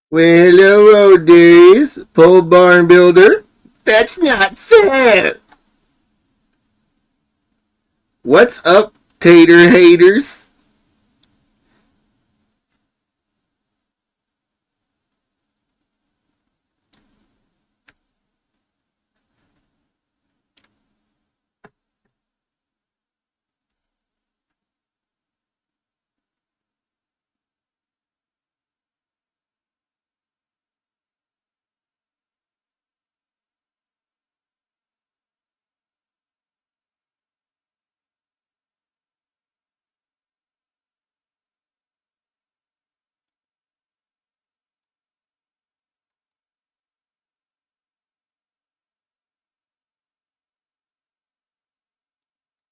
Well, hello, days, pole barn builder. That's not fair. What's up, tater haters?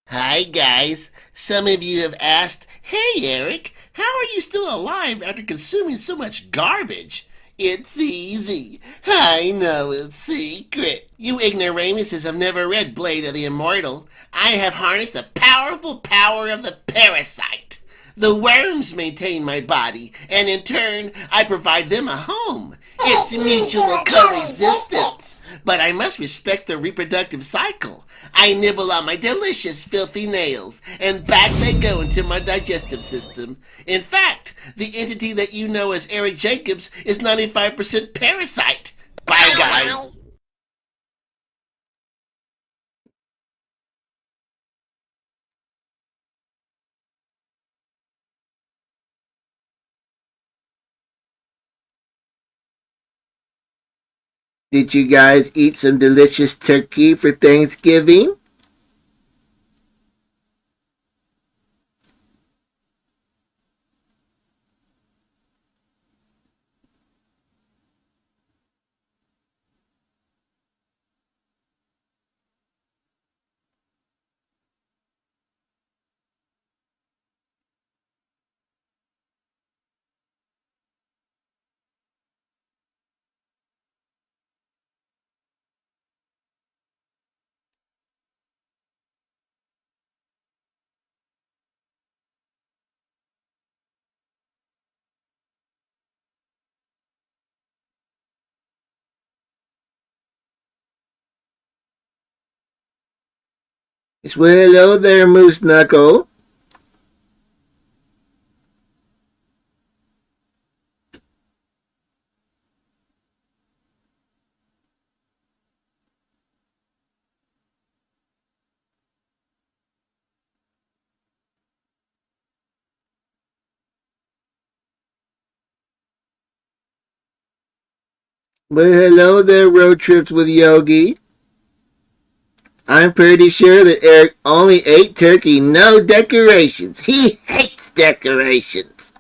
Hi, guys. Some of you have asked, "Hey, Eric, how are you still alive after consuming so much garbage?" It's easy. I know a secret. You ignoramuses have never read Blade of the Immortal. I have harnessed the powerful power of the parasite. The worms maintain my body, and in turn, I provide them a home. It's mutual coexistence. But I must respect the reproductive cycle. I nibble on my delicious, filthy nails, and back they go into my digestive system. In fact, the entity that you know as Eric Jacobs is 95% parasite. Bye, guys. Did you guys eat some delicious turkey for Thanksgiving? Well, hello there, Moose Knuckle. Well, hello there, Road Trips with Yogi. I'm pretty sure that Eric only ate turkey, no decorations. He hates decorations.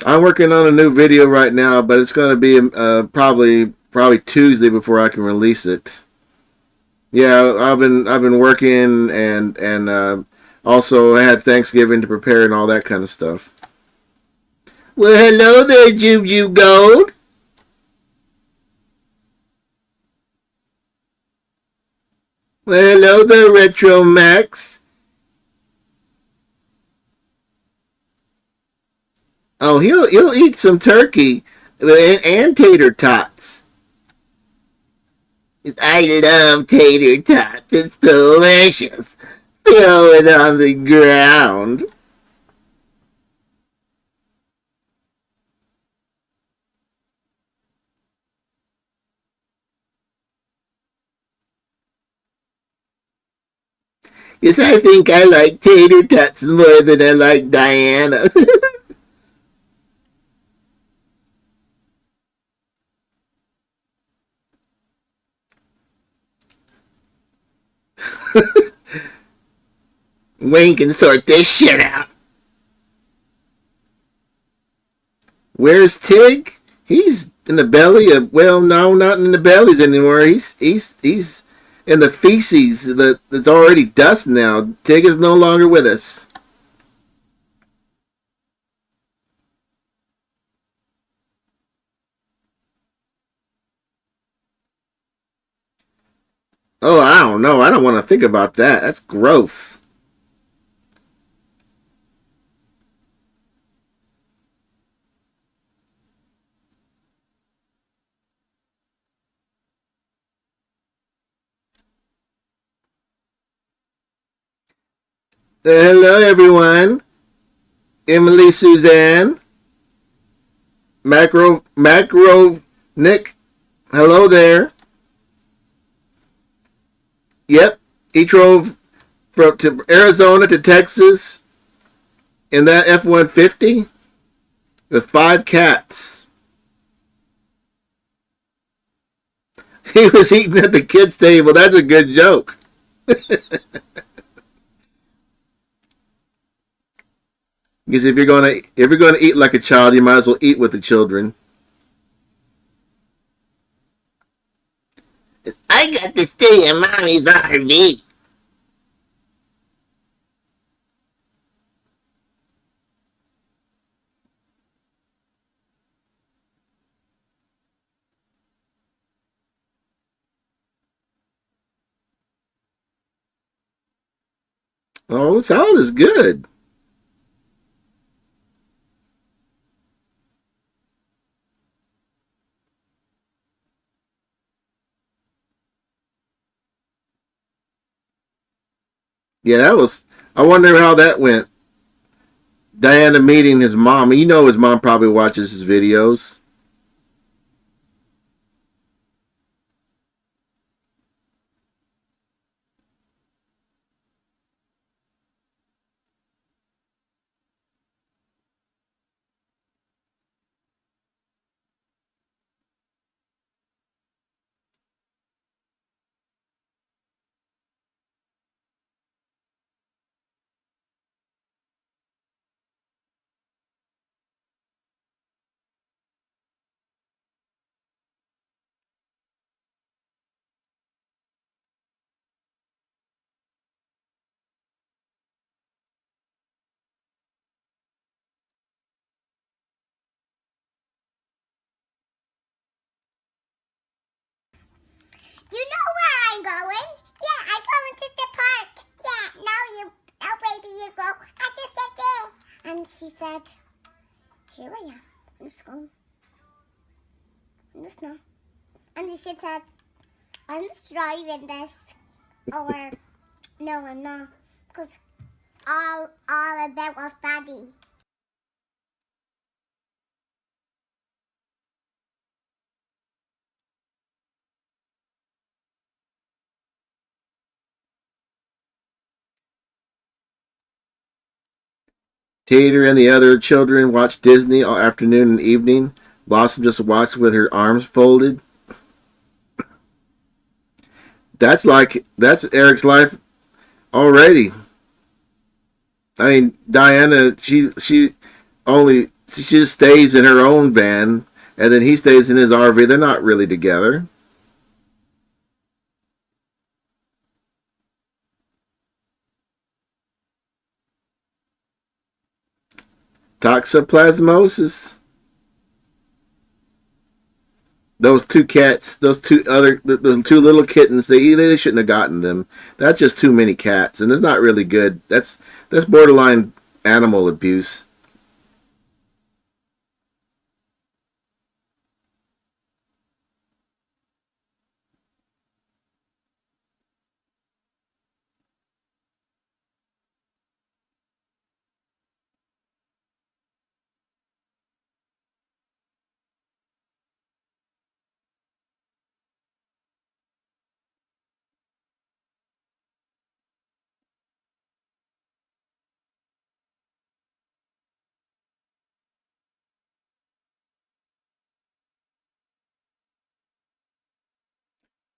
I'm working on a new video right now, but it's going to be probably Tuesday before I can release it. Yeah, I've been working and also had Thanksgiving to prepare and all that kind of stuff. Well, hello there, Jube Gold. Well, hello there, Retro Max. Oh, he'll eat some turkey and tater tots. I love tater tots. It's delicious. Throw it on the ground. Yes, I think I like tater tots more than I like Diana. Wayne can sort this shit out. Where's Tig? He's in the belly of, well, no, not in the bellies anymore. He's in the feces that's already dust now. Tig is no longer with us. Oh, I don't know. I don't want to think about that. That's gross. Hello, everyone. Emily, Suzanne, Nick. Hello there. Yep, he drove from to Arizona to Texas in that F-150 with 5 cats. He was eating at the kids' table. That's a good joke. Because if you're gonna eat like a child, you might as well eat with the children. I got to stay in mommy's RV. Oh, salad is good. Yeah, that was. I wonder how that went. Diana meeting his mom. You know his mom probably watches his videos. You know where I'm going? Yeah, I'm going to the park. Yeah, no, baby, you go. I just said there. And she said, here I am. I'm just going in the snow. And she said, I'm just driving this. Or, no, I'm not. Because all of that was daddy. Tater and the other children watched Disney all afternoon and evening. Blossom just watched with her arms folded. That's Eric's life already. I mean, Diana, she just stays in her own van, and then he stays in his RV. They're not really together. Toxoplasmosis. Those 2 cats, those 2 little kittens, they shouldn't have gotten them. That's just too many cats, and it's not really good. That's borderline animal abuse.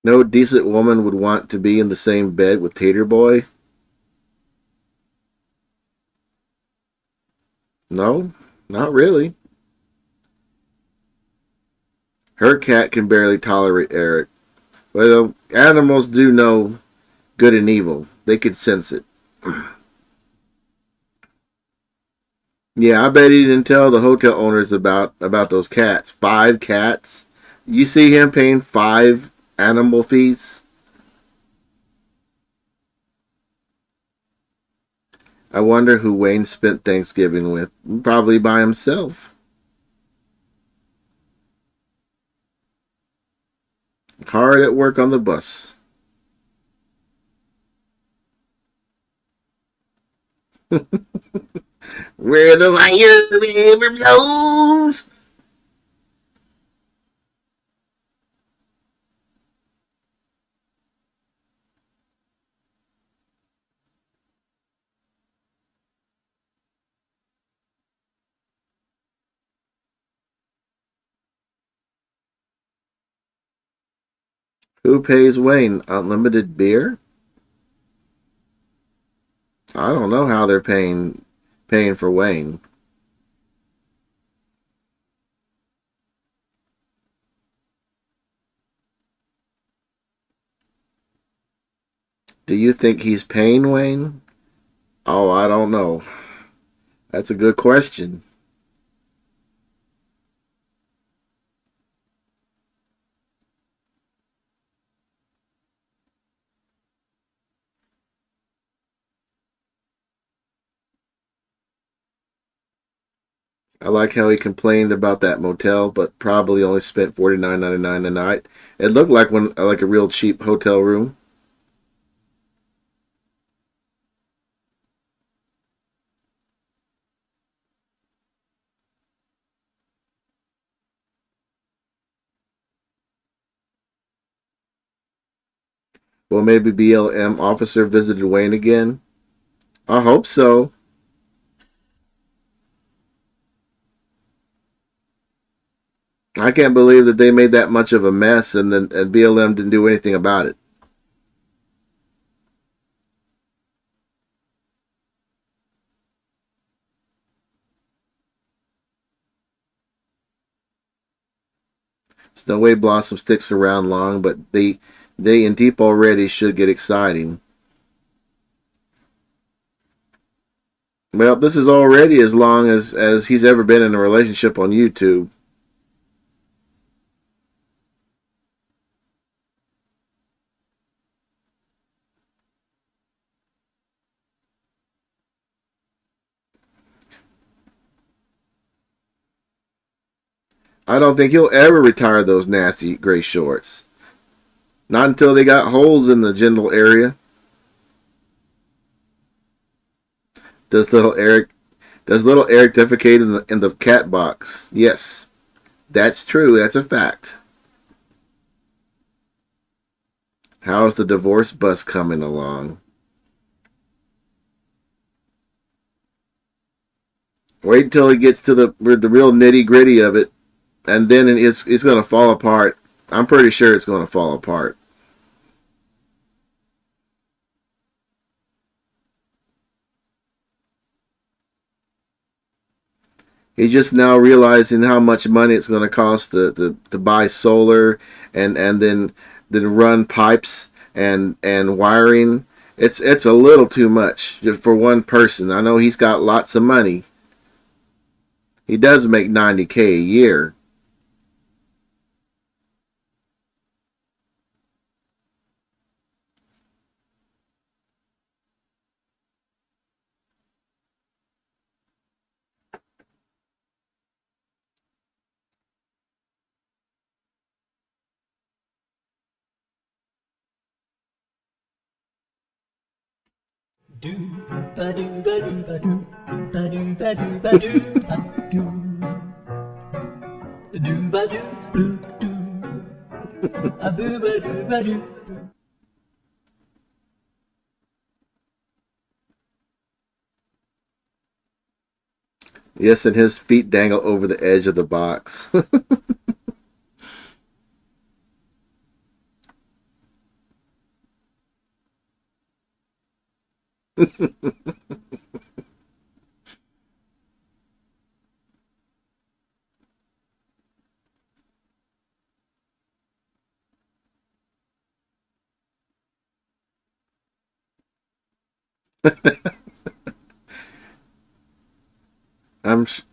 No decent woman would want to be in the same bed with Tater Boy. No, not really. Her cat can barely tolerate Eric. Well, animals do know good and evil. They could sense it. Yeah, I bet he didn't tell the hotel owners about those cats. 5 cats. You see him paying 5 animal fees? I wonder who Wayne spent Thanksgiving with. Probably by himself. Hard at work on the bus. Where the fire river flows. Who pays Wayne? Unlimited beer? I don't know how they're paying for Wayne. Do you think he's paying Wayne? Oh, I don't know. That's a good question. I like how he complained about that motel, but probably only spent $49.99 a night. It looked like a real cheap hotel room. Well, maybe BLM officer visited Wayne again. I hope so. I can't believe that they made that much of a mess and BLM didn't do anything about it. Snow Blossom sticks around long, but they in deep already should get exciting. Well, this is already as long as he's ever been in a relationship on YouTube. I don't think he'll ever retire those nasty gray shorts. Not until they got holes in the genital area. Does little Eric defecate in the cat box? Yes, that's true. That's a fact. How's the divorce bus coming along? Wait until he gets to the real nitty gritty of it, and then it's going to fall apart. I'm pretty sure it's going to fall apart. He's just now realizing how much money it's going to cost to buy solar and then run pipes and wiring. It's a little too much just for one person. I know he's got lots of money. He does make 90K a year. Do ba do ba do ba do ba do ba do ba do ba do do ba do boo do a boo ba do ba do. Yes, and his feet dangle over the edge of the box.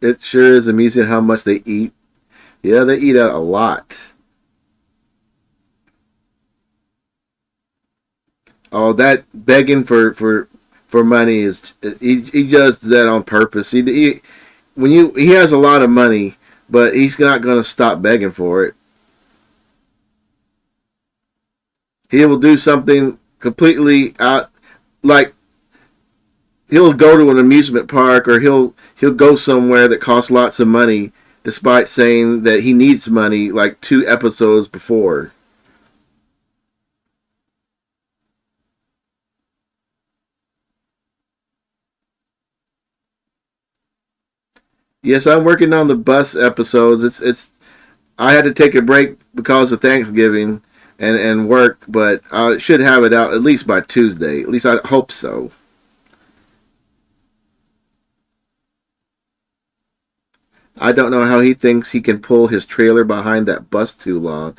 It sure is amusing how much they eat. Yeah, they eat out a lot. Oh, that begging for for money is he does that on purpose. He has a lot of money, but he's not going to stop begging for it. He will do something completely out, like he'll go to an amusement park or he'll go somewhere that costs lots of money, despite saying that he needs money like 2 episodes before. Yes, I'm working on the bus episodes. It's I had to take a break because of Thanksgiving and work, but I should have it out at least by Tuesday. At least I hope so. I don't know how he thinks he can pull his trailer behind that bus too long.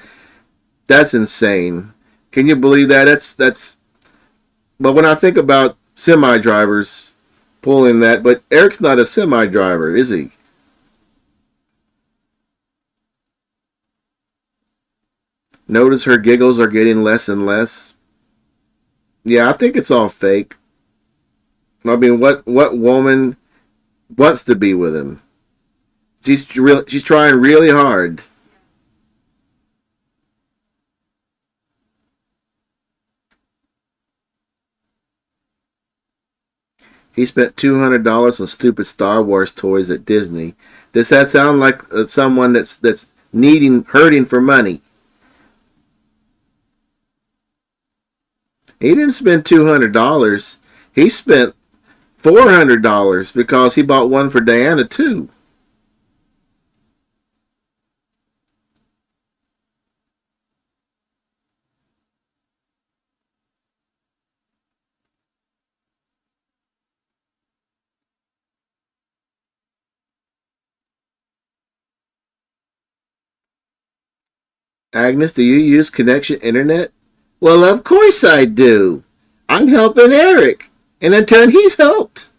That's insane. Can you believe that? That's. But when I think about semi drivers pulling that, but Eric's not a semi driver, is he? Notice her giggles are getting less and less. Yeah, I think it's all fake. I mean, what woman wants to be with him? She's trying really hard. He spent $200 on stupid Star Wars toys at Disney. Does that sound like someone that's hurting for money? He didn't spend $200. He spent $400 because he bought one for Diana too. Agnes, do you use connection internet? Well, of course I do. I'm helping Eric, and in turn he's helped.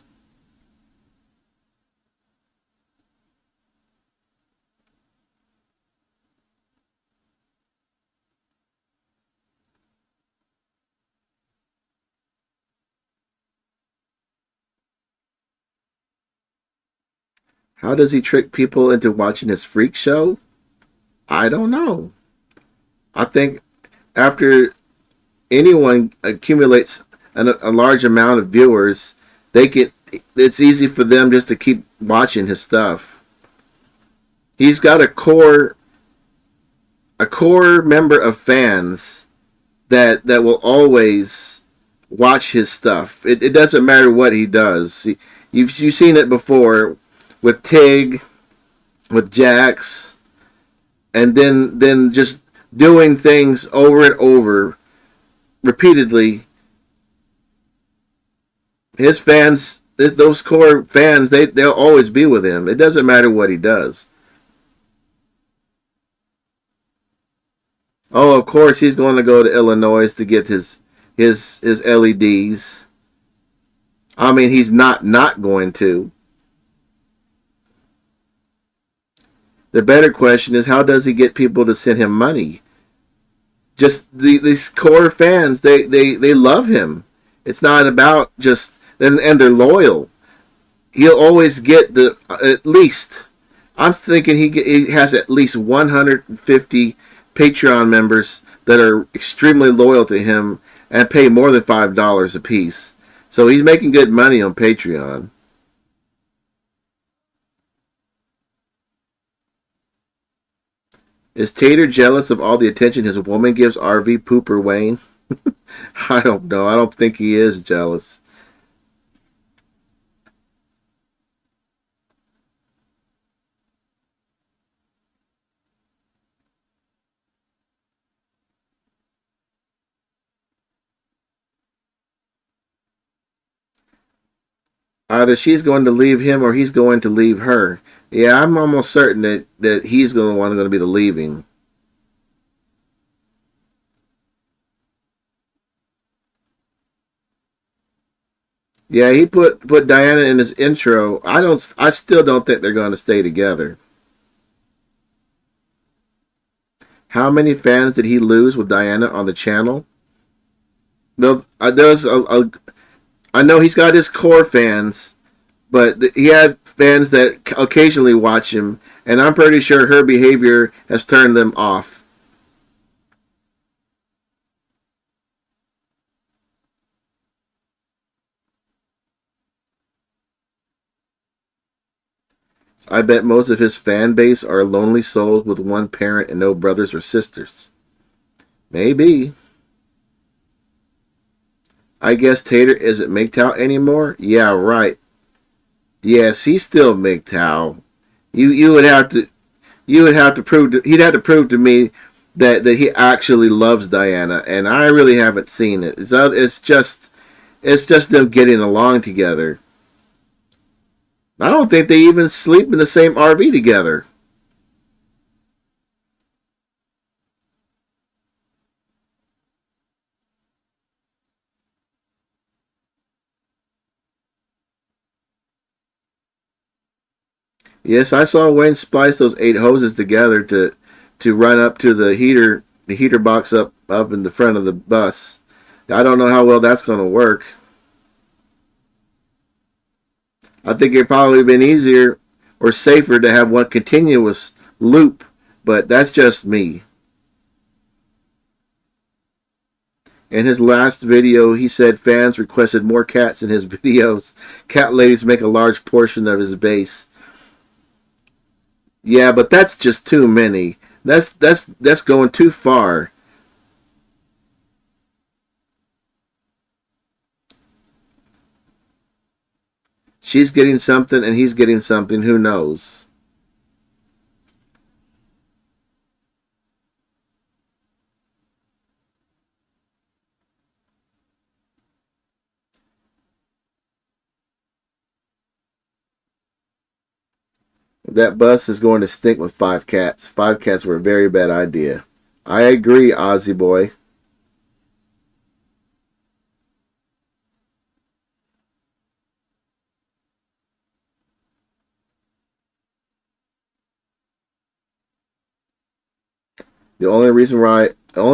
How does he trick people into watching his freak show? I don't know. I think after anyone accumulates a large amount of viewers, they can. It's easy for them just to keep watching his stuff. He's got a core member of fans that will always watch his stuff. It doesn't matter what he does. You've seen it before with Tig, with Jax, and then just doing things over and over repeatedly. His fans, those core fans, they'll always be with him. It doesn't matter what he does. Oh, of course he's going to go to Illinois to get his LEDs. I mean, he's not going to. The better question is, how does he get people to send him money? Just these core fans, they love him. It's not about just and they're loyal. He'll always get the at least. I'm thinking he has at least 150 Patreon members that are extremely loyal to him and pay more than $5 a piece. So he's making good money on Patreon. Is Tater jealous of all the attention his woman gives RV Pooper Wayne? I don't know. I don't think he is jealous. Either she's going to leave him or he's going to leave her. Yeah, I'm almost certain that he's going to be the leaving. Yeah, he put Diana in his intro. I still don't think they're going to stay together. How many fans did he lose with Diana on the channel? Well, there's I know he's got his core fans, but he had fans that occasionally watch him, and I'm pretty sure her behavior has turned them off. I bet most of his fan base are lonely souls with one parent and no brothers or sisters. Maybe. I guess Tater isn't MGTOW anymore? Yeah, right. Yes, he's still MGTOW. You would have to prove he'd have to prove to me that he actually loves Diana, and I really haven't seen it. It's just them getting along together. I don't think they even sleep in the same RV together. Yes, I saw Wayne splice those 8 hoses together to run up to the heater box up in the front of the bus. I don't know how well that's going to work. I think it'd probably been easier or safer to have one continuous loop, but that's just me. In his last video, he said fans requested more cats in his videos. Cat ladies make a large portion of his base. Yeah, but that's just too many. That's going too far. She's getting something and he's getting something. Who knows? That bus is going to stink with 5 cats. 5 cats were a very bad idea. I agree, Ozzy boy. The only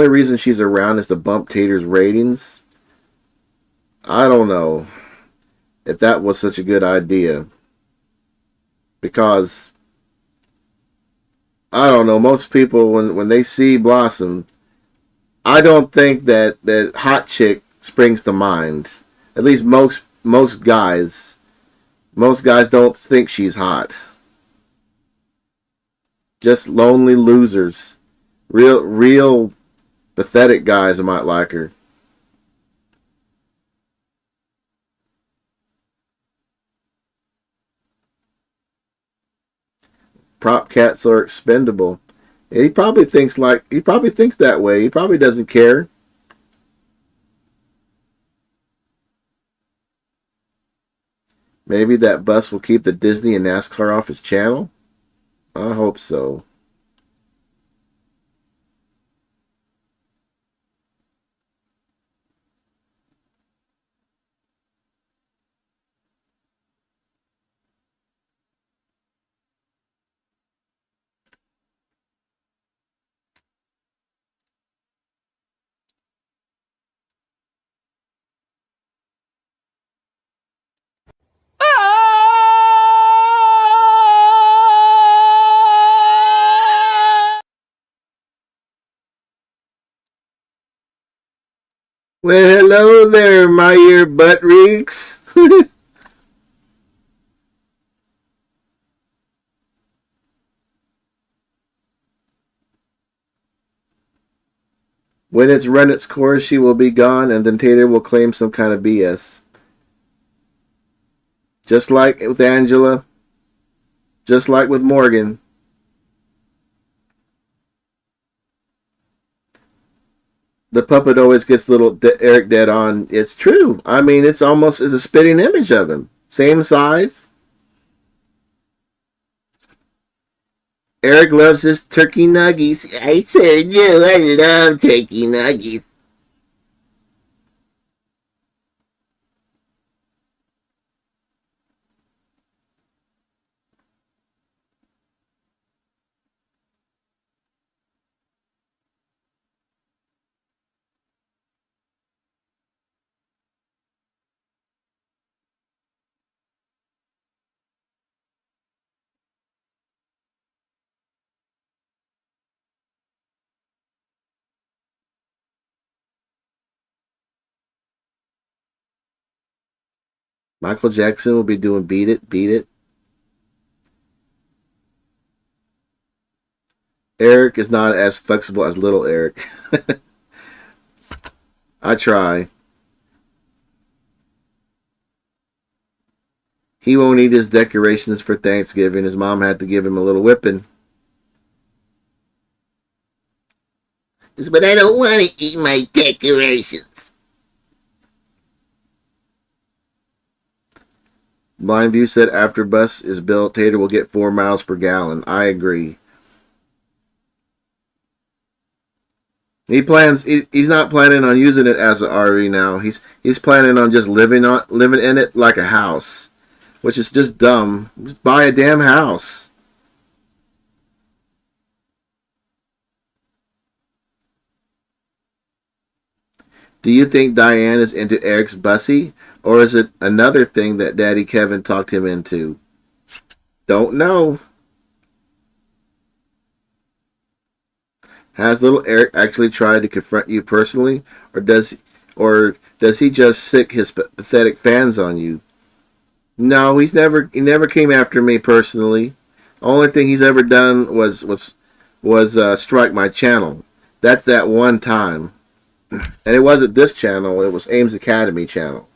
reason she's around is to bump Tater's ratings. I don't know if that was such a good idea because I don't know, most people when they see Blossom, I don't think that hot chick springs to mind. At least most guys don't think she's hot. Just lonely losers. Real pathetic guys might like her. Prop cats are expendable. He probably thinks that way. He probably doesn't care. Maybe that bus will keep the Disney and NASCAR off his channel. I hope so. Well, hello there, my ear butt reeks. When it's run its course, she will be gone, and then Tater will claim some kind of BS. Just like with Angela, just like with Morgan. The puppet always gets little Eric dead on. It's true. I mean, it's a spitting image of him. Same size. Eric loves his turkey nuggies. I said, no, I love turkey nuggies. Michael Jackson will be doing Beat It, Beat It. Eric is not as flexible as little Eric. I try. He won't eat his decorations for Thanksgiving. His mom had to give him a little whipping. But I don't want to eat my decorations. Blindview said after bus is built, Tater will get 4 miles per gallon. I agree. He's not planning on using it as an RV now. He's planning on just living in it like a house, which is just dumb. Just buy a damn house. Do you think Diane is into Eric's bussy, or is it another thing that Daddy Kevin talked him into? Don't know. Has little Eric actually tried to confront you personally, or does he just sick his pathetic fans on you? No, he never came after me personally. Only thing he's ever done was strike my channel. That's that one time. And it wasn't this channel, it was Ames Academy channel.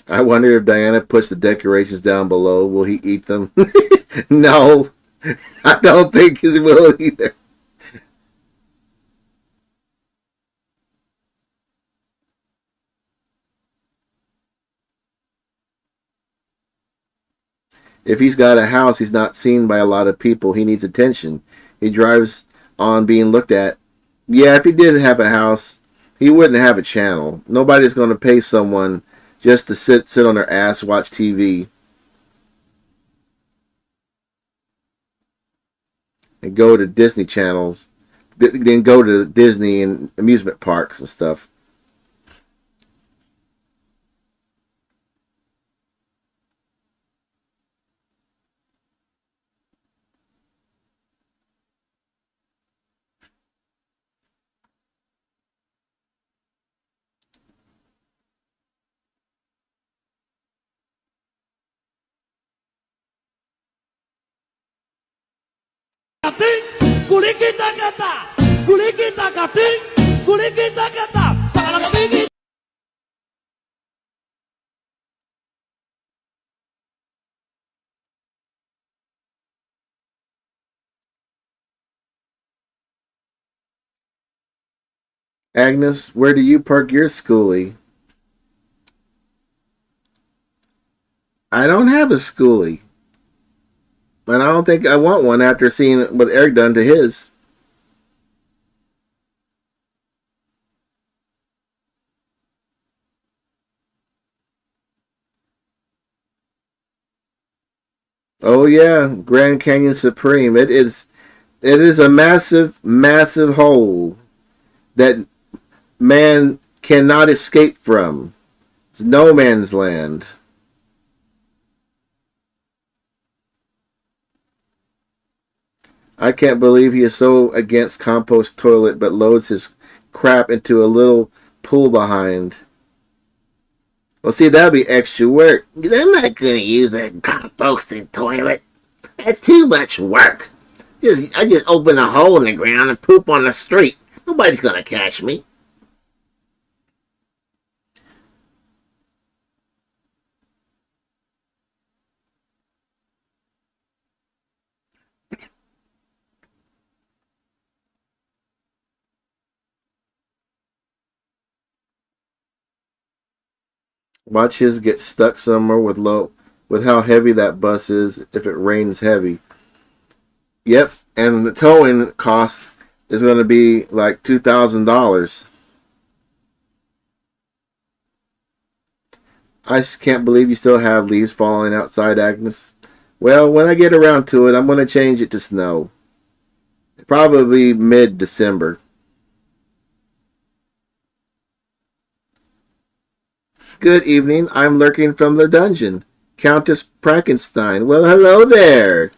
I wonder if Diana puts the decorations down below. Will he eat them? No, I don't think he will either. If he's got a house, he's not seen by a lot of people. He needs attention. He drives on being looked at. Yeah, if he didn't have a house, he wouldn't have a channel. Nobody's going to pay someone just to sit on their ass, watch TV, and go to Disney channels, then go to Disney and amusement parks and stuff. Agnes, where do you park your schoolie? I don't have a schoolie. And I don't think I want one after seeing what Eric done to his. Oh yeah, Grand Canyon Supreme. It is a massive, massive hole that man cannot escape from. It's no man's land. I can't believe he is so against compost toilet but loads his crap into a little pool behind. Well, see, that'd be extra work. I'm not going to use a composting toilet. That's too much work. I just open a hole in the ground and poop on the street. Nobody's going to catch me. Watch his get stuck somewhere with how heavy that bus is if it rains heavy. Yep, and the towing cost is going to be like $2,000. I can't believe you still have leaves falling outside, Agnes. Well, when I get around to it, I'm going to change it to snow. Probably mid-December. Good evening. I'm lurking from the dungeon. Countess Frankenstein. Well, hello there.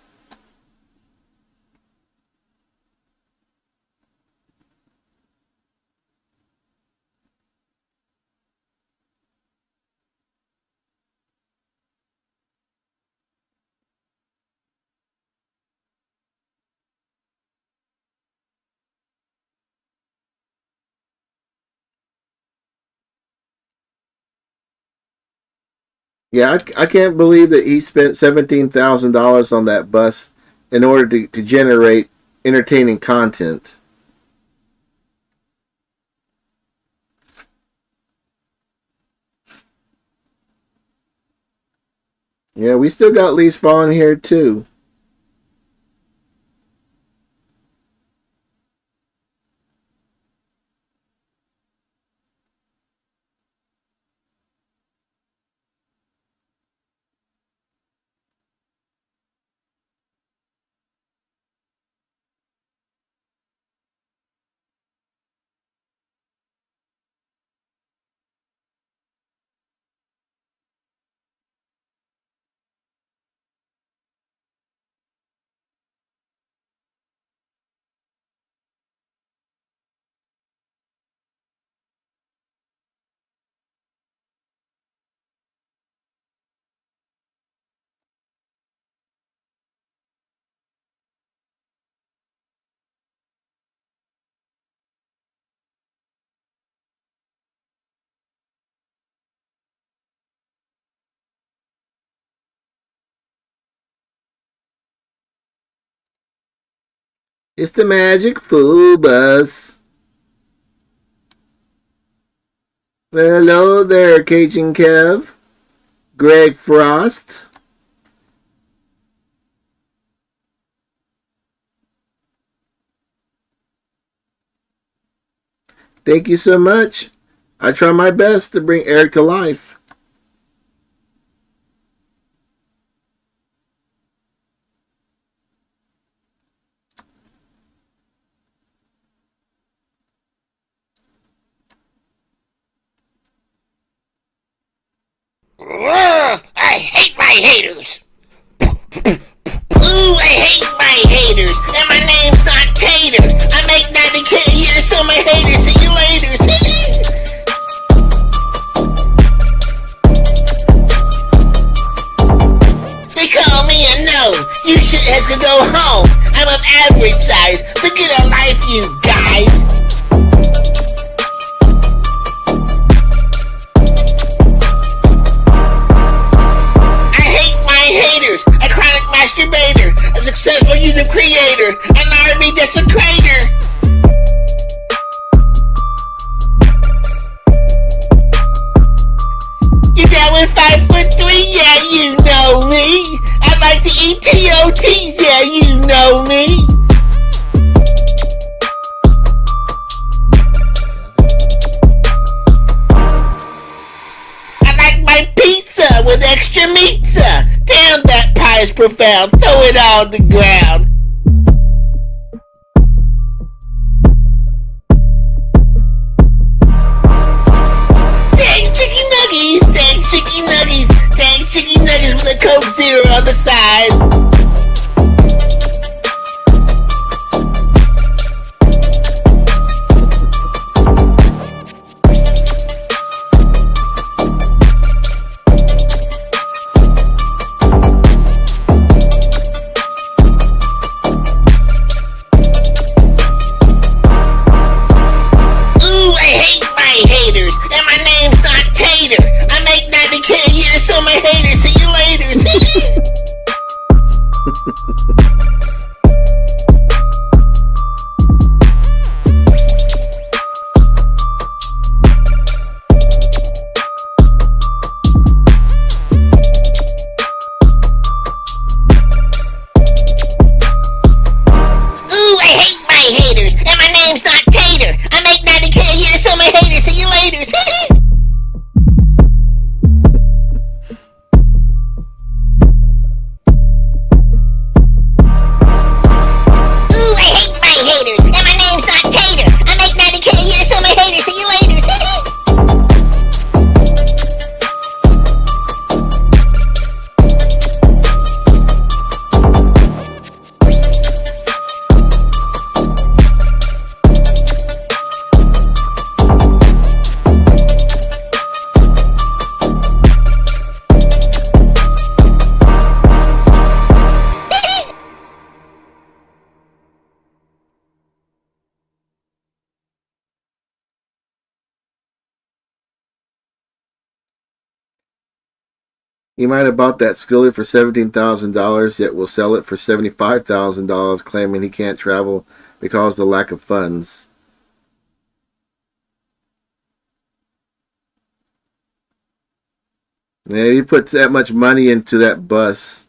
Yeah, I can't believe that he spent $17,000 on that bus in order to generate entertaining content. Yeah, we still got leaves falling here too. It's the magic fool bus. Well, hello there, Cajun Kev. Greg Frost. Thank you so much. I try my best to bring Eric to life. Ugh, I hate my haters. Ooh, I hate my haters. And my name's not Tater. I make 90K a year, so my haters, see you later. They call me a no. You shit has to go home. I'm of average size, so get a life, you guys. Haters, a chronic masturbator, a successful YouTube creator, an army desecrator. You down with 5'3"? Yeah, you know me. I like to eat TOT. Yeah, you know me. I like my pizza with extra meatza. Damn, that pie is profound. Throw it all on the ground. Dang chicken nuggies, dang chicken nuggies, dang chicken nuggets with a Coke Zero on the side. So my haters, see you later. Ooh, I hate my haters, and my name's not Tater. I make 90K a year, so my haters, see you later. He might have bought that schoolie for $17,000, yet will sell it for $75,000, claiming he can't travel because of the lack of funds. Yeah, he puts that much money into that bus,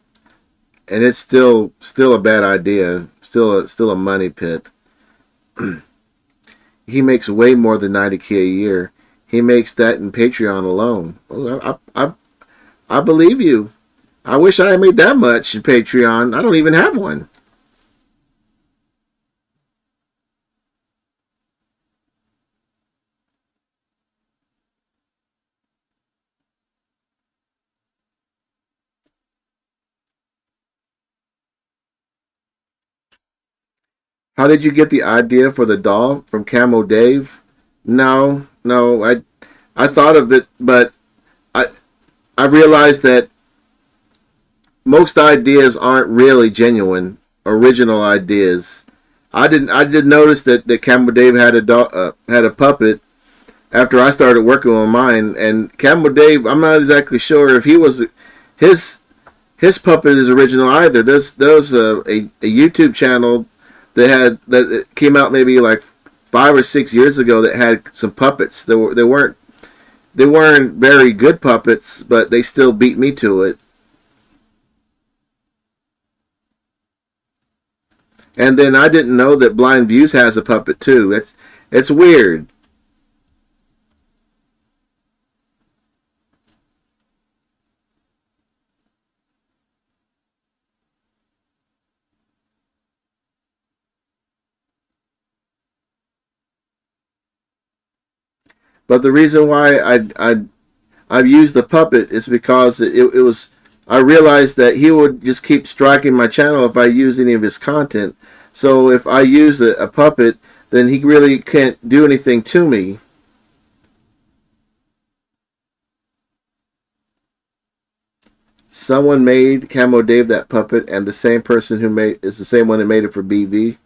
and it's still a bad idea. Still a money pit. He makes way more than $90K a year. He makes that in Patreon alone. Oh, I believe you. I wish I had made that much in Patreon. I don't even have one. How did you get the idea for the doll from Camo Dave? No, I thought of it, but I I realized that most ideas aren't really genuine, original ideas. I did notice that Camo Dave had had a puppet after I started working on mine, and Camo Dave, I'm not exactly sure if he was his his puppet is original either. There's a YouTube channel that came out maybe like 5 or 6 years ago that had some puppets. They weren't very good puppets, but they still beat me to it. And then I didn't know that Blind Views has a puppet too. It's weird. But the reason why I've used the puppet is because it was I realized that he would just keep striking my channel if I use any of his content. So if I use a puppet, then he really can't do anything to me. Someone made Camo Dave that puppet, and the same person who made is the same one that made it for BV.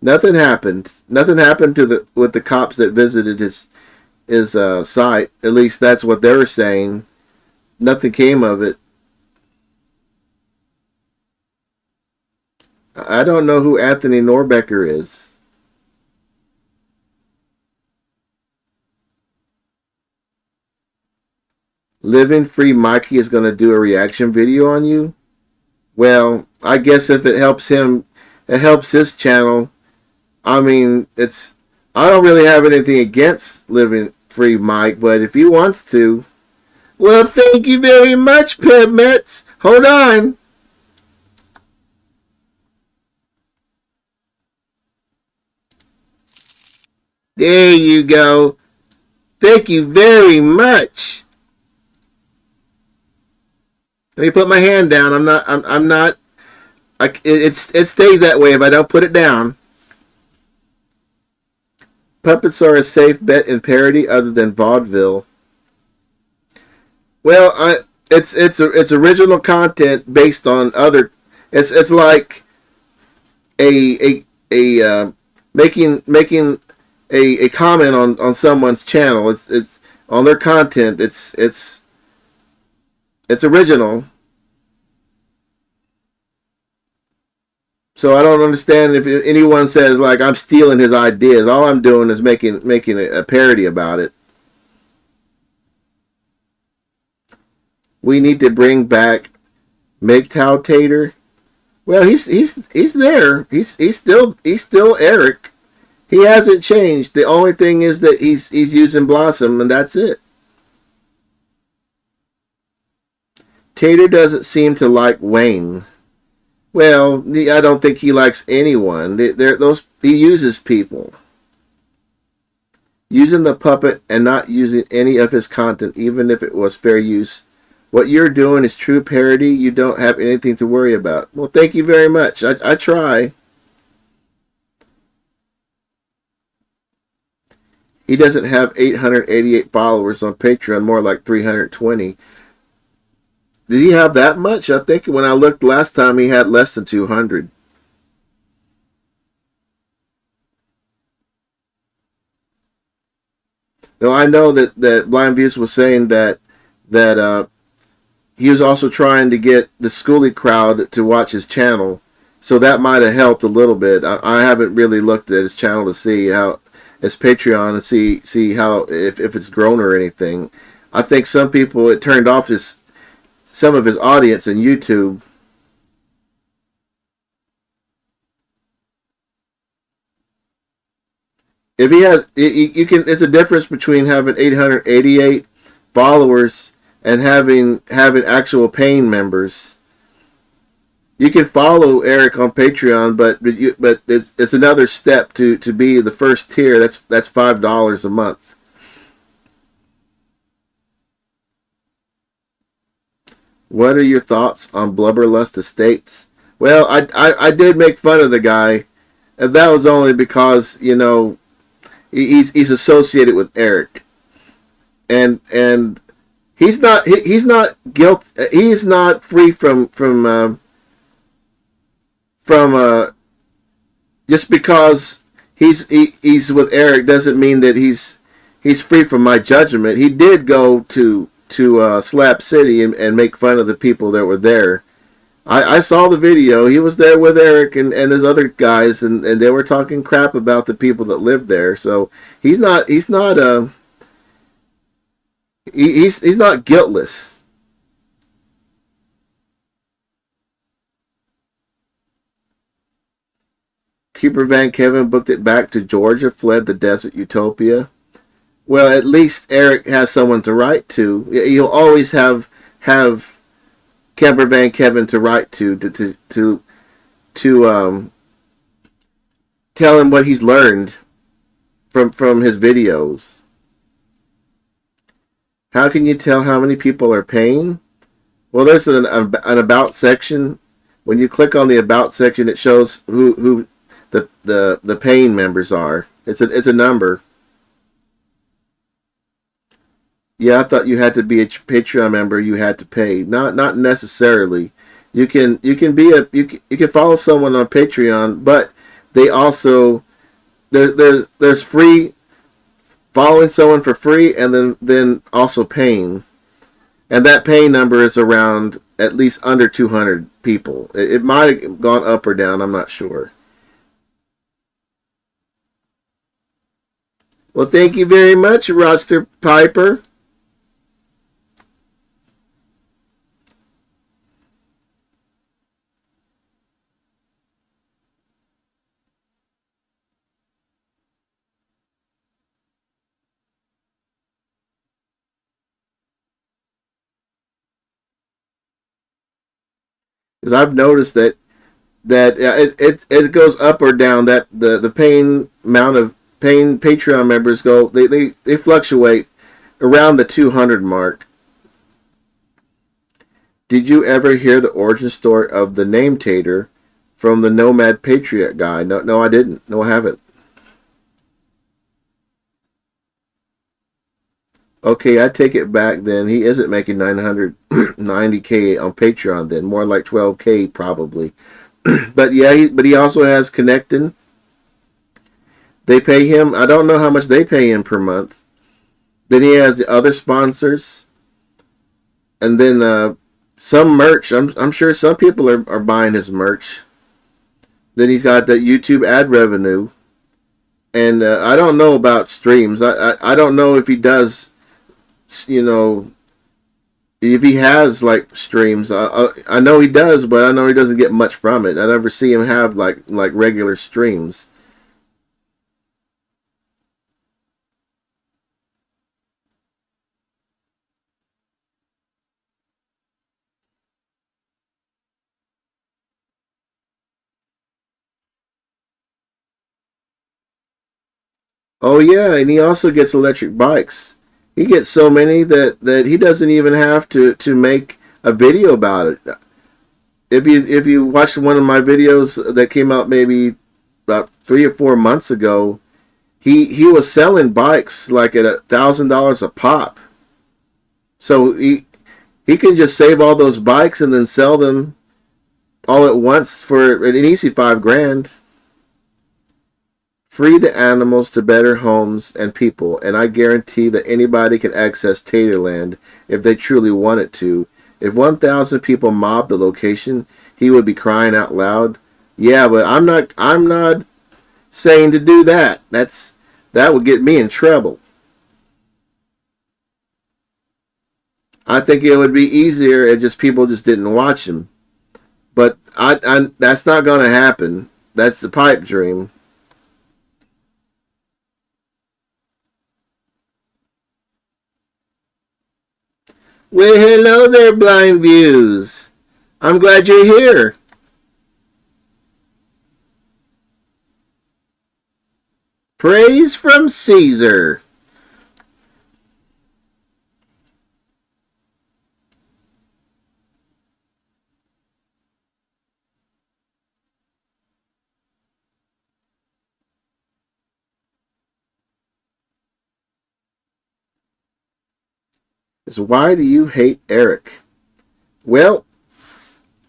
Nothing happened. Nothing happened to the with the cops that visited his site. At least that's what they were saying. Nothing came of it. I don't know who Anthony Norbecker is. Living Free Mikey is going to do a reaction video on you. Well, I guess if it helps him, it helps his channel. I mean, I don't really have anything against Living Free Mike, but if he wants to, well, thank you very much, Pebmets. Hold on. There you go. Thank you very much. Let me put my hand down. I'm not. It stays that way if I don't put it down. Puppets are a safe bet in parody other than vaudeville. Well, it's original content based on other. It's like a making a comment on someone's channel. It's on their content. It's original. So I don't understand if anyone says like I'm stealing his ideas. All I'm doing is making a parody about it. We need to bring back MGTOW Tater. Well, he's there. He's still Eric. He hasn't changed. The only thing is that he's using Blossom, and that's it. Tater doesn't seem to like Wayne. Well, I don't think he likes anyone. He uses people. Using the puppet and not using any of his content, even if it was fair use. What you're doing is true parody. You don't have anything to worry about. Well, thank you very much. I try. He doesn't have 888 followers on Patreon, more like 320. Did he have that much? I think when I looked last time, he had less than 200. No, I know that Blind Views was saying that he was also trying to get the schoolie crowd to watch his channel, so that might have helped a little bit. I haven't really looked at his channel to see how his Patreon and see how if it's grown or anything. I think some people it turned off some of his audience in YouTube. If he has, you can. It's a difference between having 888 followers and having actual paying members. You can follow Eric on Patreon, but it's another step to be the first tier. That's $5 a month. What are your thoughts on Blubberlust Estates? Well, I did make fun of the guy, and that was only because he's associated with Eric, and he's not guilt. He's not free from just because he's with Eric doesn't mean that he's free from my judgment. He did go to Slap City and make fun of the people that were there. I saw the video. He was there with Eric and there's other guys, and they were talking crap about the people that lived there. So he's not he's not guiltless. Cooper Van Kevin booked it back to Georgia, fled the desert utopia. Well, at least Eric has someone to write to. He'll always have Camper Van Kevin to write to tell him what he's learned from his videos. How can you tell how many people are paying? Well, there's an about section. When you click on the about section, it shows who the paying members are. It's a number. Yeah, I thought you had to be a Patreon member. You had to pay. Not necessarily. You can you can follow someone on Patreon, but they also there's free following someone for free, and then also paying, and that paying number is around at least under 200 people. It might have gone up or down. I'm not sure. Well, thank you very much, Roster Piper. Because I've noticed that it goes up or down. That the paying amount of paying Patreon members they fluctuate around the 200 mark. Did you ever hear the origin story of the name Tater from the Nomad Patriot guy? No, I didn't. No, I haven't. Okay, I take it back then. He isn't making 990K on Patreon then. More like 12K probably. But yeah, he also has Connectin. They pay him. I don't know how much they pay him per month. Then he has the other sponsors. And then some merch. I'm sure some people are buying his merch. Then he's got the YouTube ad revenue. And I don't know about streams. I don't know if he does, if he has like streams. I know he does, but I know he doesn't get much from it. I never see him have like regular streams. Oh yeah, and he also gets electric bikes. He gets so many that he doesn't even have to make a video about it. If you watched one of my videos that came out maybe about 3 or 4 months ago, he was selling bikes like at $1,000 a pop. So he can just save all those bikes and then sell them all at once for an easy $5,000. Free the animals to better homes and people, and I guarantee that anybody can access Taterland if they truly wanted to. If 1,000 people mobbed the location, he would be crying out loud. Yeah, but I'm not saying to do that. That would get me in trouble. I think it would be easier if just people just didn't watch him. But that's not going to happen. That's the pipe dream. Well, hello there, Blind Views. I'm glad you're here. Praise from Caesar. So why do you hate Eric? Well,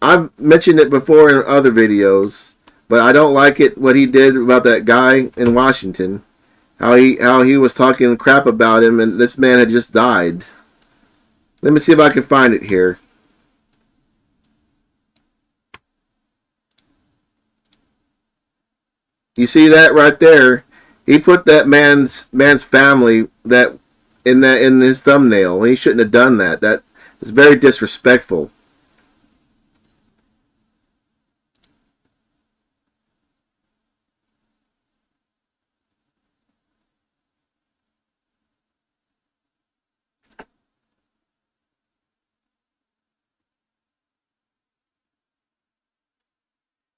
I've mentioned it before in other videos, but I don't like it what he did about that guy in Washington. How he was talking crap about him, and this man had just died. Let me see if I can find it here. You see that right there? He put that man's family in his thumbnail. He shouldn't have done that. That is very disrespectful.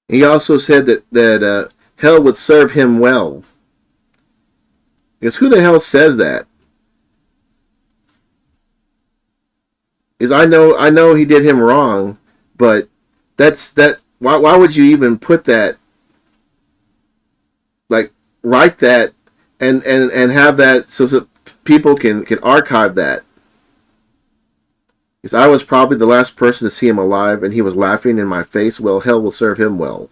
He also said that hell would serve him well. Because who the hell says that? Because I know he did him wrong, but that. Why would you even put that, like, write that and have that so people can archive that? Because I was probably the last person to see him alive, and he was laughing in my face. Well, hell will serve him well.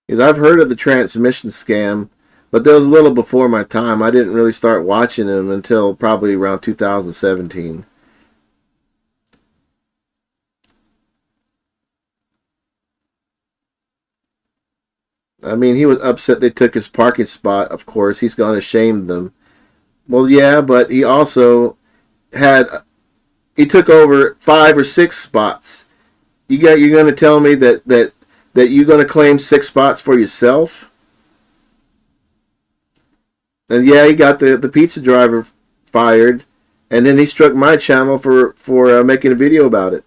Because I've heard of the transmission scam, but that was a little before my time. I didn't really start watching them until probably around 2017. I mean, he was upset they took his parking spot. Of course, he's going to shame them. Well, yeah, but he also had he took over 5 or 6 spots. You're going to tell me that you're going to claim 6 spots for yourself? And yeah, he got the pizza driver fired, and then he struck my channel for making a video about it.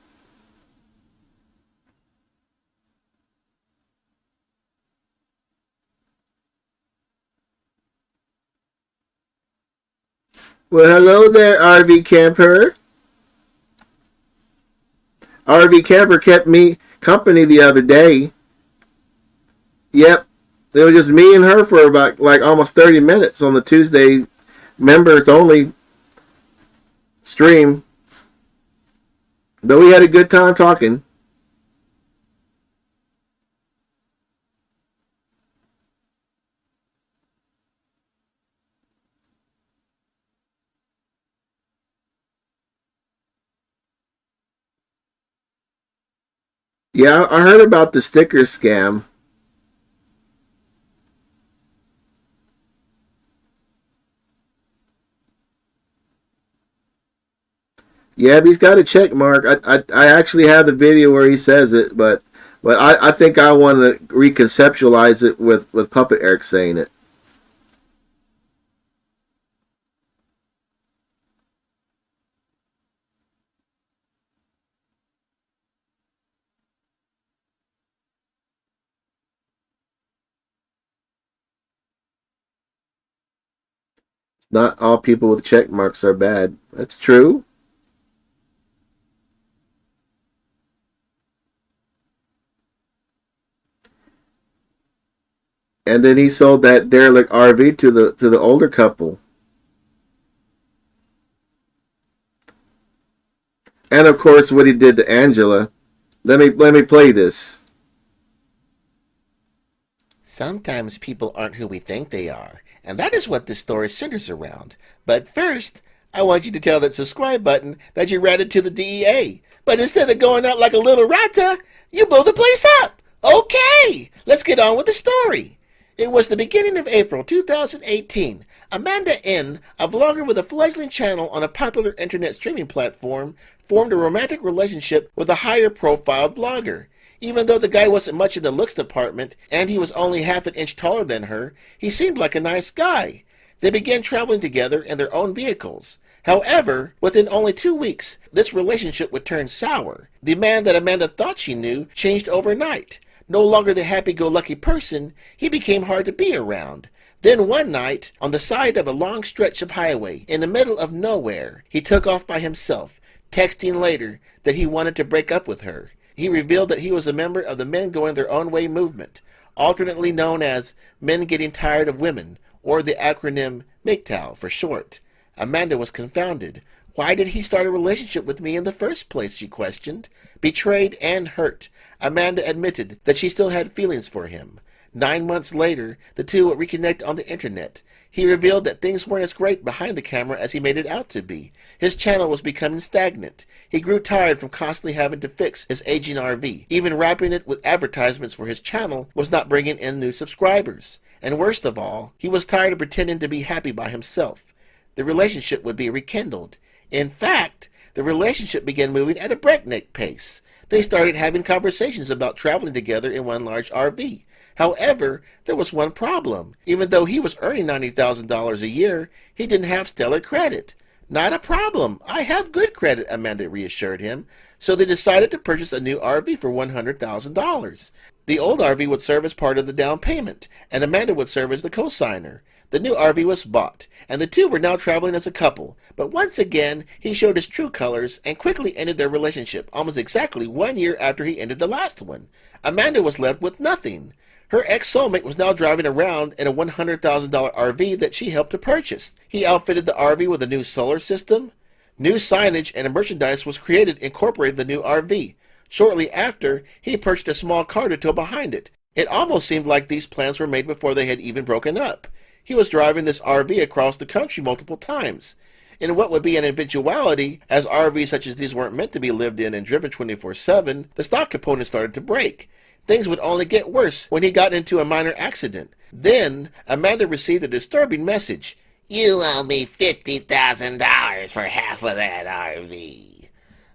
Well, hello there, RV Camper. RV Camper kept me company the other day. Yep, it was just me and her for about like almost 30 minutes on the Tuesday members only stream. But we had a good time talking. Yeah, I heard about the sticker scam. Yeah, but he's got a check mark. I actually have the video where he says it, but I think I want to reconceptualize it with Puppet Eric saying it. Not all people with check marks are bad. That's true. and then he sold that derelict RV to the older couple. And of course, what he did to Angela. Let me play this. Sometimes people aren't who we think they are, and that is what this story centers around. But first, I want you to tell that subscribe button that you ratted to the DEA. But instead of going out like a little rata, you blow the place up. Okay, let's get on with the story. It was the beginning of April 2018. Amanda N., a vlogger with a fledgling channel on a popular internet streaming platform, formed a romantic relationship with a higher profile vlogger. Even though the guy wasn't much in the looks department, and he was only half an inch taller than her, he seemed like a nice guy. They began traveling together in their own vehicles. However, within only 2 weeks, this relationship would turn sour. The man that Amanda thought she knew changed overnight. No longer the happy-go-lucky person, he became hard to be around. Then one night, on the side of a long stretch of highway, in the middle of nowhere, he took off by himself, texting later that he wanted to break up with her. He revealed that he was a member of the Men Going Their Own Way movement, alternately known as Men Getting Tired of Women, or the acronym MGTOW for short. Amanda was confounded. Why did he start a relationship with me in the first place, she questioned. Betrayed and hurt, Amanda admitted that she still had feelings for him. 9 months later, the two would reconnect on the internet. He revealed that things weren't as great behind the camera as he made it out to be. His channel was becoming stagnant. He grew tired from constantly having to fix his aging RV. Even wrapping it with advertisements for his channel was not bringing in new subscribers. And worst of all, he was tired of pretending to be happy by himself. The relationship would be rekindled. In fact, the relationship began moving at a breakneck pace. They started having conversations about traveling together in one large RV. However, there was one problem. Even though he was earning $90,000 a year, he didn't have stellar credit. Not a problem. I have good credit, Amanda reassured him. So they decided to purchase a new RV for $100,000. The old RV would serve as part of the down payment, and Amanda would serve as the co-signer. The new RV was bought, and the two were now traveling as a couple. But once again, he showed his true colors and quickly ended their relationship almost exactly 1 year after he ended the last one. Amanda was left with nothing. Her ex-soulmate was now driving around in a $100,000 RV that she helped to purchase. He outfitted the RV with a new solar system. New signage and merchandise was created incorporating the new RV. Shortly after, he purchased a small car to tow behind it. It almost seemed like these plans were made before they had even broken up. He was driving this RV across the country multiple times. In what would be an eventuality, as RVs such as these weren't meant to be lived in and driven 24/7, the stock components started to break. Things would only get worse when he got into a minor accident. Then, Amanda received a disturbing message. You owe me $50,000 for half of that RV.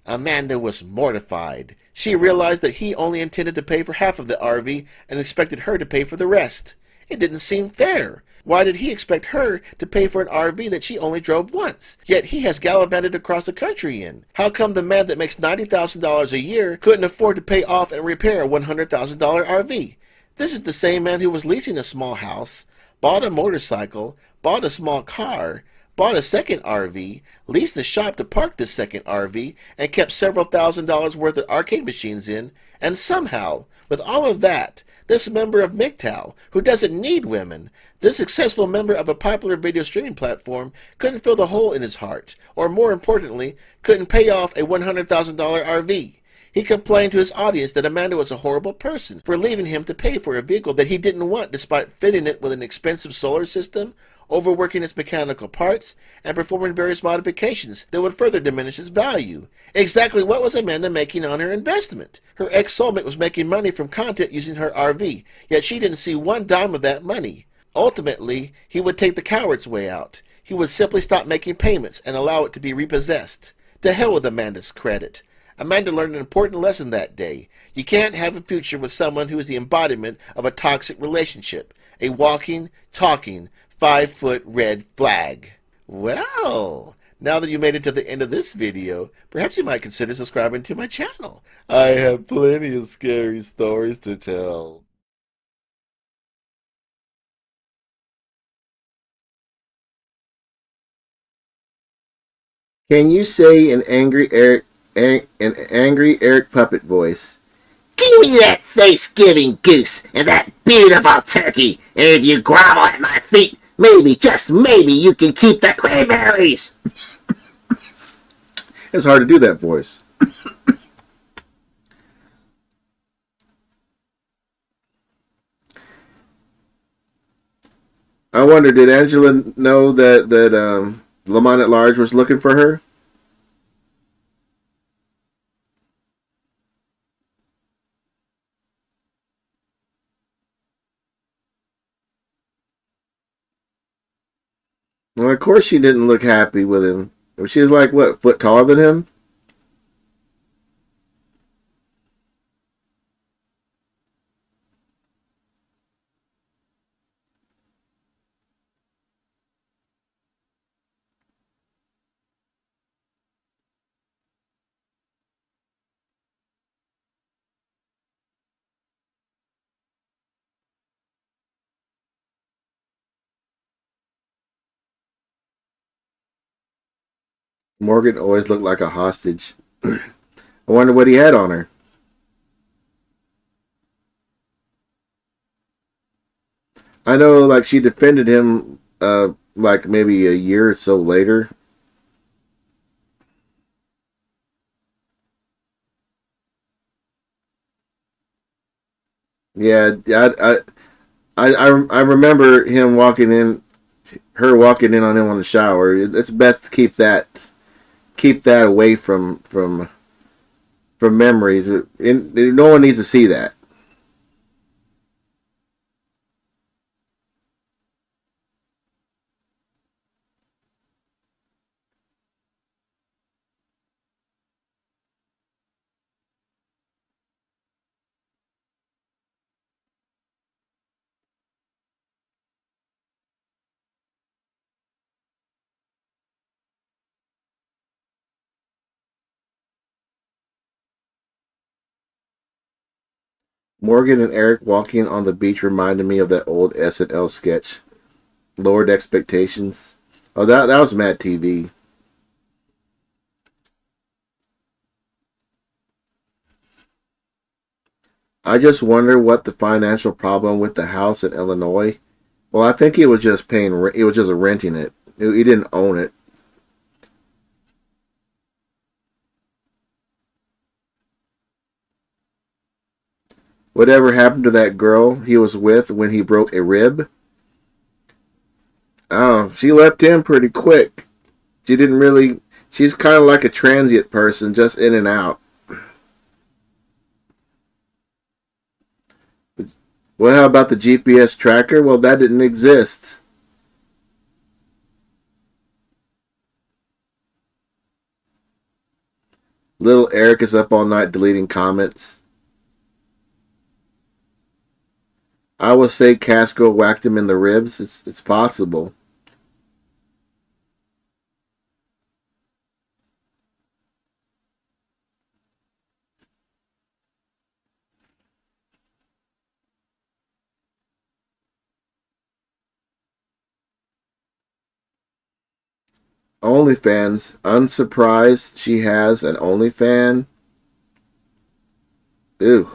Amanda was mortified. She realized that he only intended to pay for half of the RV and expected her to pay for the rest. It didn't seem fair. Why did he expect her to pay for an RV that she only drove once? Yet he has gallivanted across the country in. How come the man that makes $90,000 a year couldn't afford to pay off and repair a $100,000 RV? This is the same man who was leasing a small house, bought a motorcycle, bought a small car, bought a second RV, leased a shop to park this second RV, and kept several $1,000s worth of arcade machines in, and somehow, with all of that, this member of MGTOW, who doesn't need women, this successful member of a popular video streaming platform, couldn't fill the hole in his heart, or more importantly, couldn't pay off a $100,000 RV. He complained to his audience that Amanda was a horrible person for leaving him to pay for a vehicle that he didn't want despite fitting it with an expensive solar system, overworking its mechanical parts, and performing various modifications that would further diminish its value. Exactly what was Amanda making on her investment? Her ex-soulmate was making money from content using her RV, yet she didn't see one dime of that money. Ultimately, he would take the coward's way out. He would simply stop making payments and allow it to be repossessed. To hell with Amanda's credit. Amanda learned an important lesson that day. You can't have a future with someone who is the embodiment of a toxic relationship. A walking, talking, 5-foot red flag. Well, now that you made it to the end of this video, perhaps you might consider subscribing to my channel. I have plenty of scary stories to tell. Can you say an angry Eric puppet voice? Give me that Thanksgiving goose and that beautiful turkey, and if you grovel at my feet, maybe, just maybe, you can keep the cranberries. It's hard to do that voice. I wonder, did Angela know that Lamont at Large was looking for her? Well, of course she didn't look happy with him. She was like, what, a foot taller than him? Morgan always looked like a hostage. I wonder what he had on her. I know, like, she defended him, like, maybe a year or so later. Yeah, I remember him walking in, her walking in on him on the shower. It's best to keep that away from memories. No one needs to see that. Morgan and Eric walking on the beach reminded me of that old SNL sketch, Lowered Expectations. Oh, that was Mad TV. I just wonder what the financial problem with the house in Illinois. Well, I think he was just paying. He was just renting it. He didn't own it. Whatever happened to that girl he was with when he broke a rib? Oh, she left him pretty quick. She didn't really. She's kind of like a transient person, just in and out. Well, how about the GPS tracker? Well, that didn't exist. Little Eric is up all night deleting comments. I would say Casco whacked him in the ribs. It's possible. OnlyFans. Unsurprised she has an OnlyFan. Ew.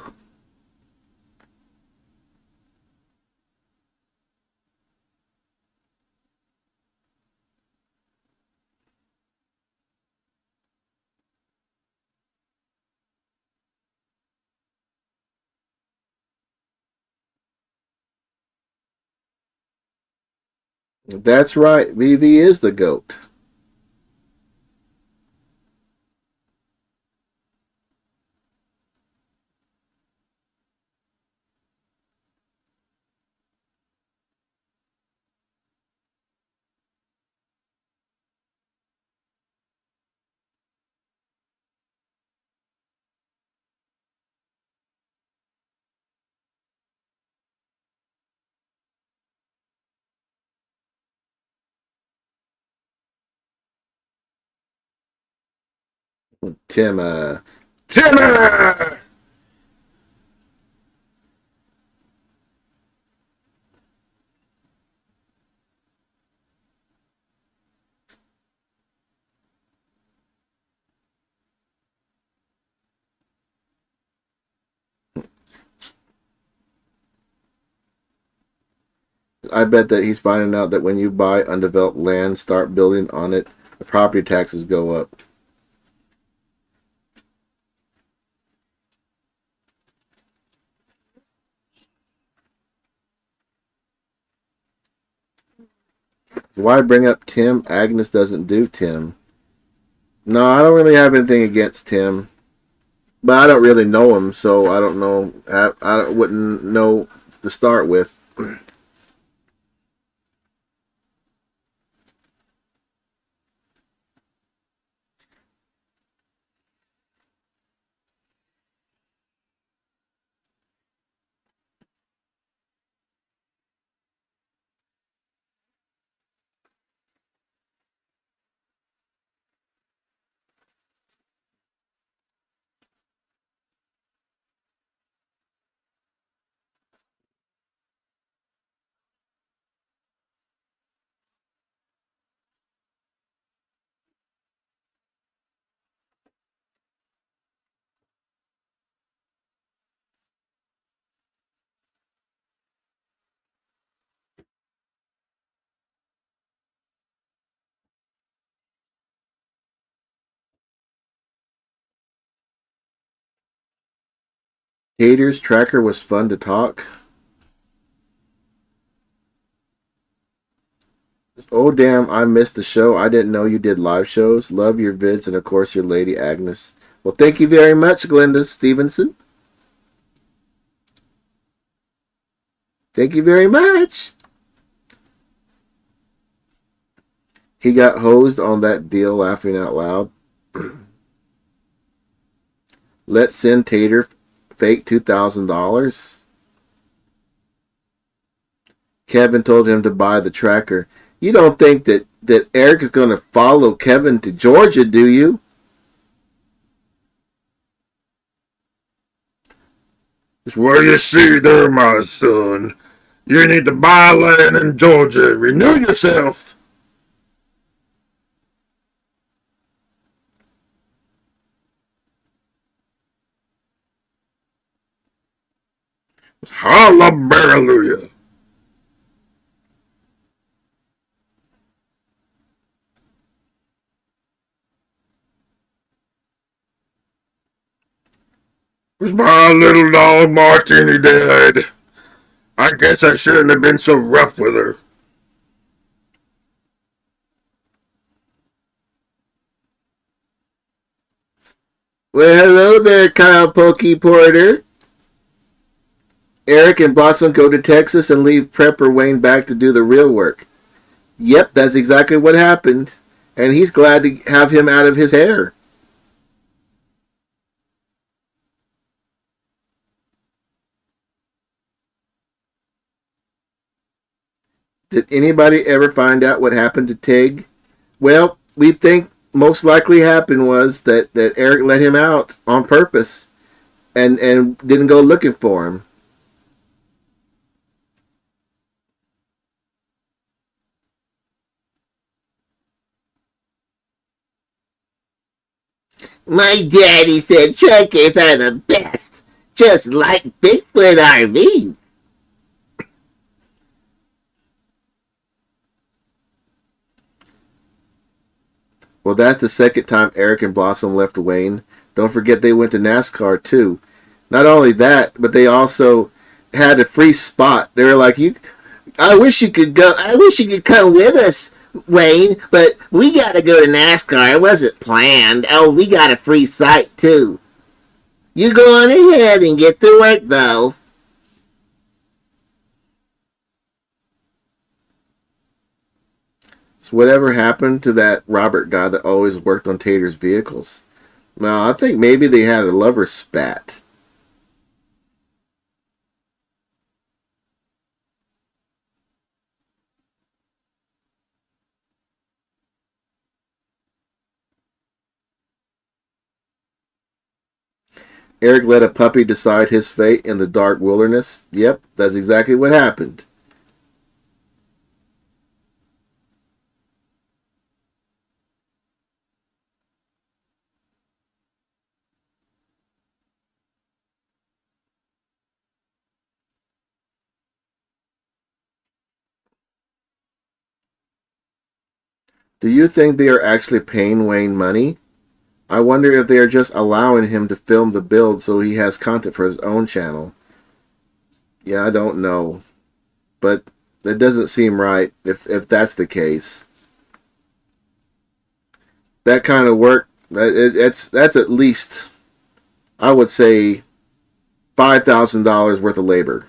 That's right. VV is the goat. Timmer. Timmer! I bet that he's finding out that when you buy undeveloped land, start building on it, the property taxes go up. Why bring up Tim? Agnes doesn't do Tim. No, I don't really have anything against Tim, but I don't really know him, so I don't know. I wouldn't know to start with. Hater's Tracker was fun to talk. Oh damn, I missed the show. I didn't know you did live shows. Love your vids and of course your lady Agnes. Well, thank you very much, Glenda Stevenson. Thank you very much. He got hosed on that deal, laughing out loud. Let's send Tater fake $2,000. Kevin told him to buy the tracker. You don't think that Eric is going to follow Kevin to Georgia, do you? It's what you see there, my son. You need to buy land in Georgia. Renew yourself. Hallelujah. Was my little dog Martini dead? I guess I shouldn't have been so rough with her. Well, hello there, Kyle Pokey Porter. Eric and Blossom go to Texas and leave Prepper Wayne back to do the real work. Yep, that's exactly what happened. And he's glad to have him out of his hair. Did anybody ever find out what happened to Tig? Well, we think most likely happened was that Eric let him out on purpose and didn't go looking for him. My daddy said truckers are the best, just like Bigfoot RVs. Well, that's the second time Eric and Blossom left Wayne. Don't forget they went to NASCAR too. Not only that, but they also had a free spot. They were like, "You, I wish you could go. I wish you could come with us, Wayne, but we gotta go to NASCAR. It wasn't planned. Oh, we got a free site too. You go on ahead and get to work though." So whatever happened to that Robert guy that always worked on Tater's vehicles? Well, I think maybe they had a lover spat. Eric let a puppy decide his fate in the dark wilderness. Yep, that's exactly what happened. Do you think they are actually paying Wayne money? I wonder if they are just allowing him to film the build so he has content for his own channel. Yeah, I don't know. But that doesn't seem right if that's the case. That kind of work, that's at least, I would say, $5,000 worth of labor.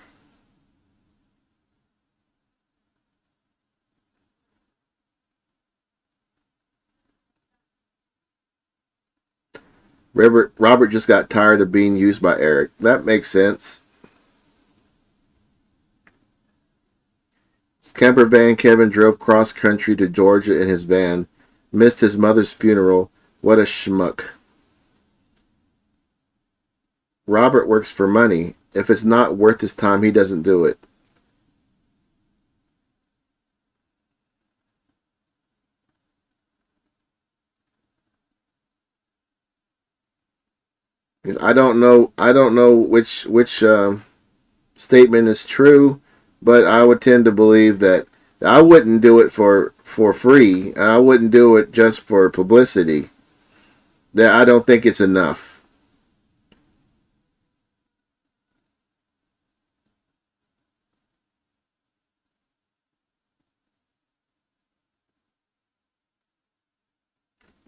Robert just got tired of being used by Eric. That makes sense. Camper van Kevin drove cross country to Georgia in his van. Missed his mother's funeral. What a schmuck. Robert works for money. If it's not worth his time, he doesn't do it. I don't know. I don't know which statement is true, but I would tend to believe that I wouldn't do it for free. I wouldn't do it just for publicity. That I don't think it's enough.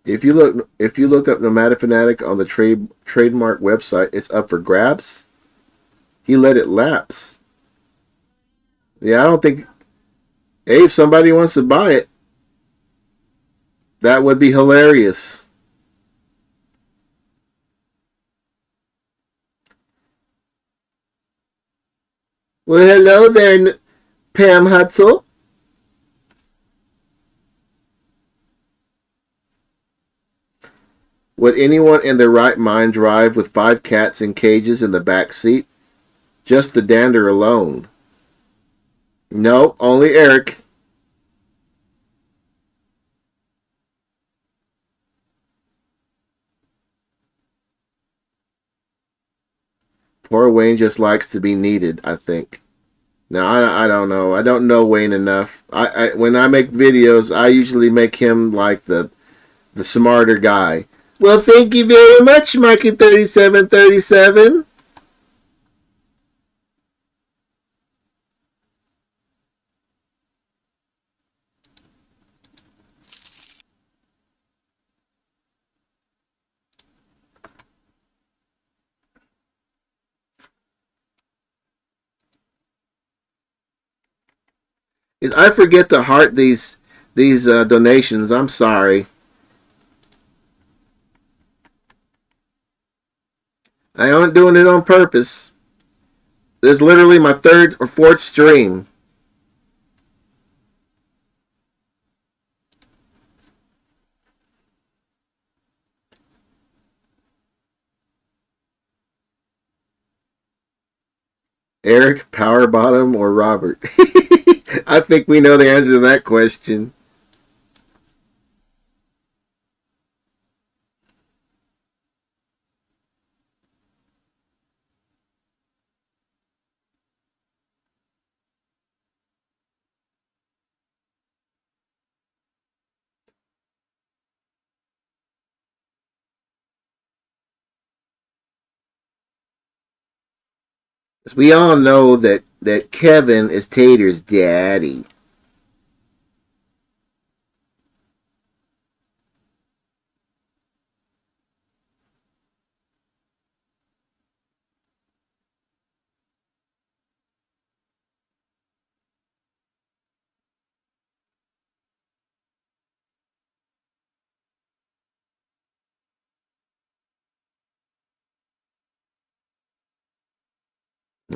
If you look up Nomadic Fanatic on the trademark website, it's up for grabs. He let it lapse. Yeah, I don't think. Hey, if somebody wants to buy it, that would be hilarious. Well, hello there, Pam Hutzel. Would anyone in their right mind drive with 5 cats in cages in the back seat? Just the dander alone. No, only Eric. Poor Wayne just likes to be needed, I think. Now, I don't know. I don't know Wayne enough. When I make videos, I usually make him like the smarter guy. Well, thank you very much, Mikey3737. I forget to heart these donations. I'm sorry. I aren't doing it on purpose. This is literally my third or fourth stream. Eric, Power Bottom, or Robert? I think we know the answer to that question. We all know that Kevin is Tater's daddy.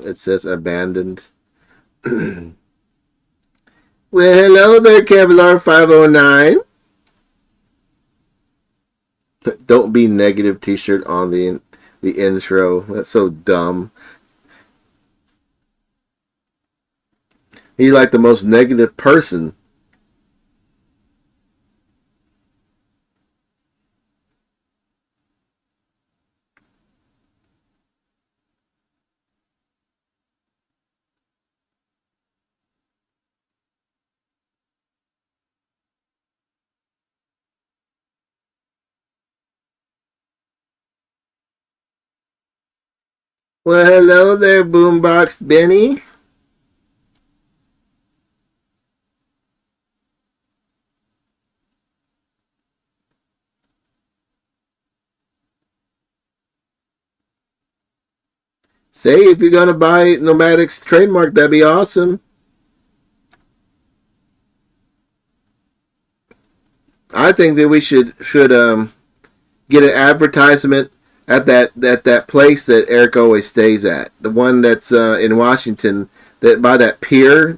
It says abandoned. Well, hello there, Kevlar 509. Don't be negative T-shirt on the intro. That's so dumb. He's like the most negative person. Well, hello there, Boombox Benny. Say, if you're gonna buy Nomadic's trademark, that'd be awesome. I think that we should get an advertisement at that place that Eric always stays at, the one that's in Washington, that by that pier,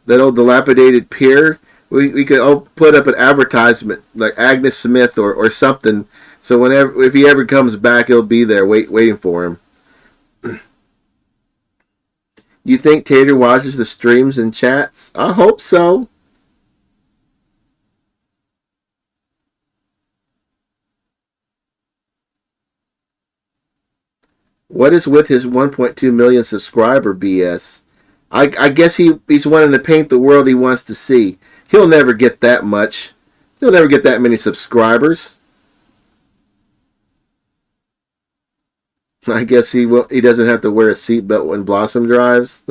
that old dilapidated pier. We could put up an advertisement like Agnes Smith or something. So whenever if he ever comes back, he'll be there waiting for him. You think Tater watches the streams and chats? I hope so. What is with his 1.2 million subscriber BS? I guess he's wanting to paint the world he wants to see. He'll never get that much. He'll never get that many subscribers. I guess he doesn't have to wear a seatbelt when Blossom drives.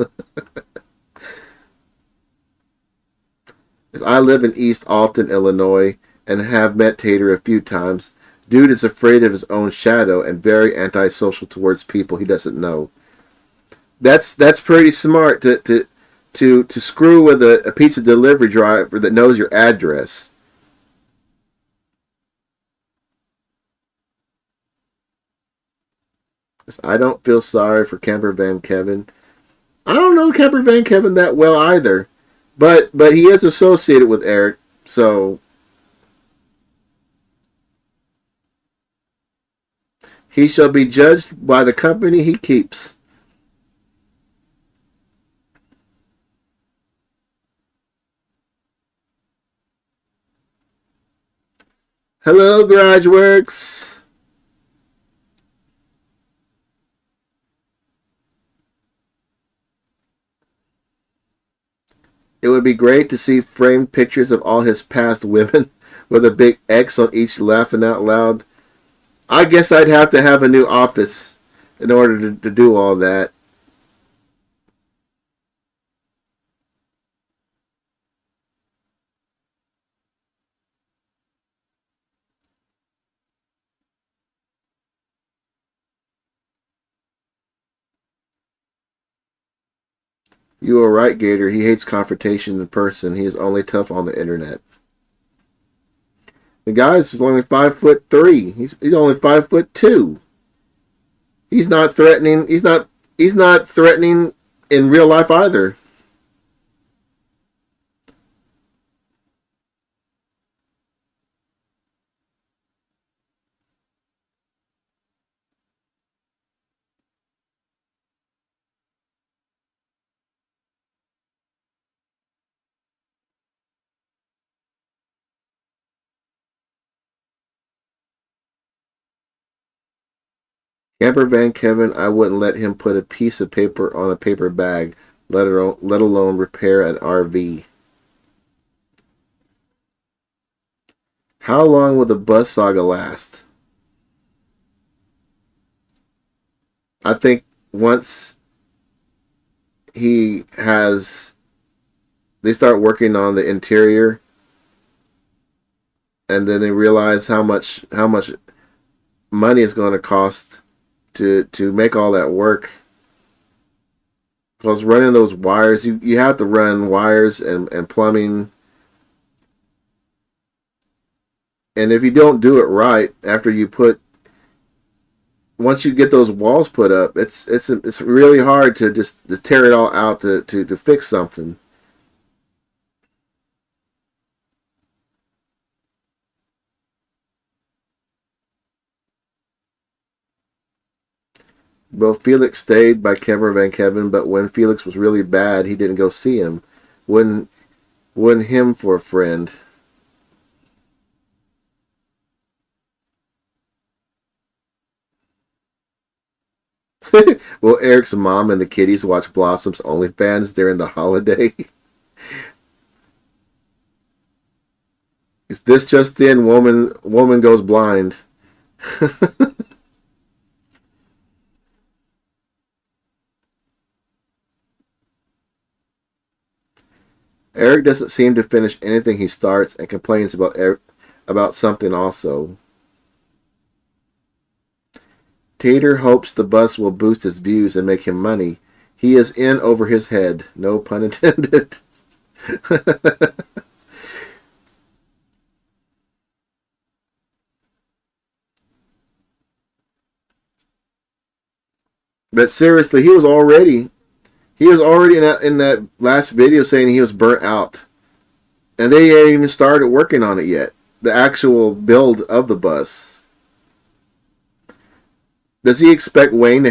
I live in East Alton, Illinois, and have met Tater a few times. Dude is afraid of his own shadow and very antisocial towards people he doesn't know. That's pretty smart to screw with a pizza delivery driver that knows your address. I don't feel sorry for Camper Van Kevin. I don't know Camper Van Kevin that well either, but he is associated with Eric, so he shall be judged by the company he keeps. Hello, GarageWorks. It would be great to see framed pictures of all his past women with a big X on each laughing out loud. I guess I'd have to have a new office in order to do all that. You are right, Gator. He hates confrontation in person. He is only tough on the internet. The guy's only 5'3". He's only 5'2". He's not threatening. He's not threatening in real life either. Camper Van Kevin, I wouldn't let him put a piece of paper on a paper bag, let alone repair an RV. How long will the bus saga last? I think once he has, they start working on the interior, and then they realize how much money it's going to cost to make all that work. Because running those wires, you have to run wires and plumbing. And if you don't do it right after once you get those walls put up, it's really hard to tear it all out to fix something. Well, Felix stayed by Kemmer Van Kevin, but when Felix was really bad, he didn't go see him. Wouldn't him for a friend. Will Eric's mom and the kiddies watch Blossom's OnlyFans during the holiday? Is this just in? Woman goes blind. Eric doesn't seem to finish anything he starts and complains about something also. Tater hopes the bus will boost his views and make him money. He is in over his head. No pun intended. But seriously, he was already in that last video saying he was burnt out, and they hadn't even started working on it yet. The actual build of the bus. Does he expect Wayne to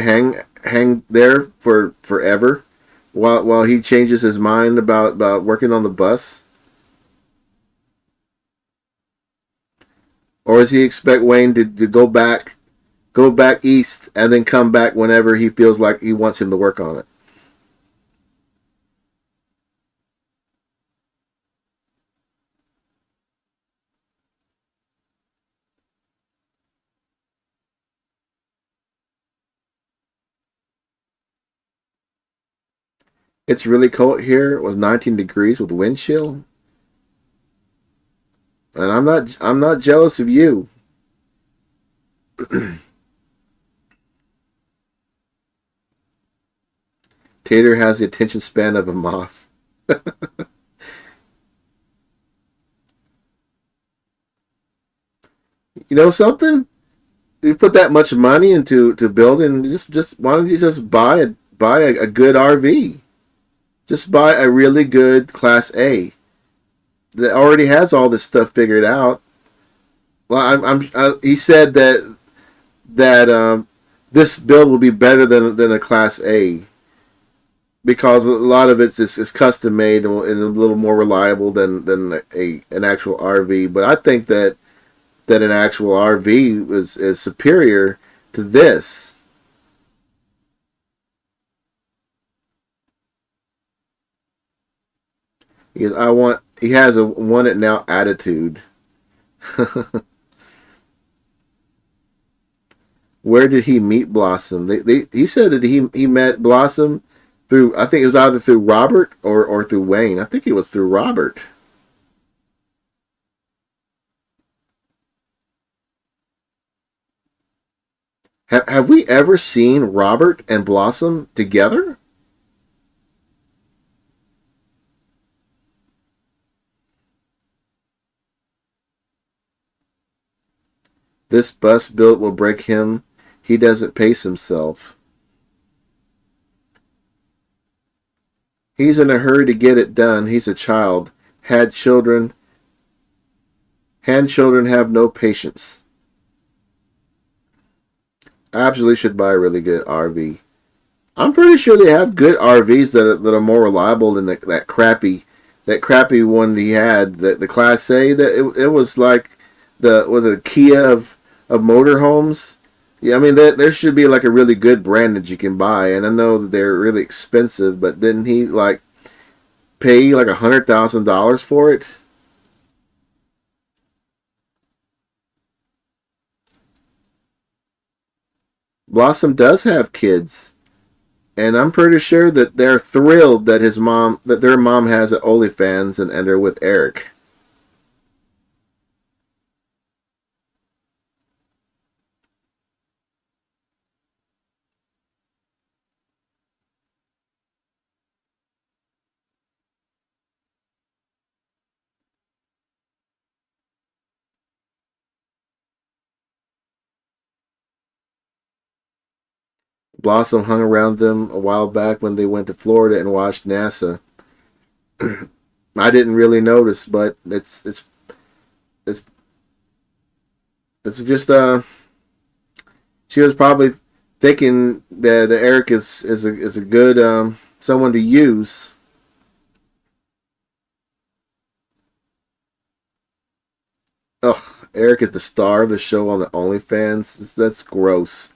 hang there for forever, while he changes his mind about working on the bus, or does he expect Wayne to go back east and then come back whenever he feels like he wants him to work on it? It's really cold here. It was 19 degrees with wind chill, and I'm not jealous of you. Tater has the attention span of a moth. You know something? You put that much money into building. Just why don't you just buy a good RV? Just buy a really good Class A that already has all this stuff figured out. Well, he said that this build will be better than a Class A because a lot of it's custom made and a little more reliable than an actual RV. But I think that an actual RV is superior to this. He has a want it now attitude. Where did he meet Blossom? He said that he met Blossom through, I think it was either through Robert or through Wayne. I think it was through Robert. Have we ever seen Robert and Blossom together? This bus built will break him. He doesn't pace himself. He's in a hurry to get it done. He's a child. Had children. Hand children have no patience. I absolutely should buy a really good RV. I'm pretty sure they have good RVs that are more reliable than that crappy one he had, the Class A. That it was like the Kia of motorhomes. Yeah, I mean there should be like a really good brand that you can buy, and I know that they're really expensive, but didn't he like pay like $100,000 for it? Blossom does have kids, and I'm pretty sure that they're thrilled that their mom has an OnlyFans and they're with Eric. Blossom hung around them a while back when they went to Florida and watched NASA. I didn't really notice, but it's it's just she was probably thinking that Eric is a good someone to use. Ugh, Eric is the star of the show on the OnlyFans. That's gross.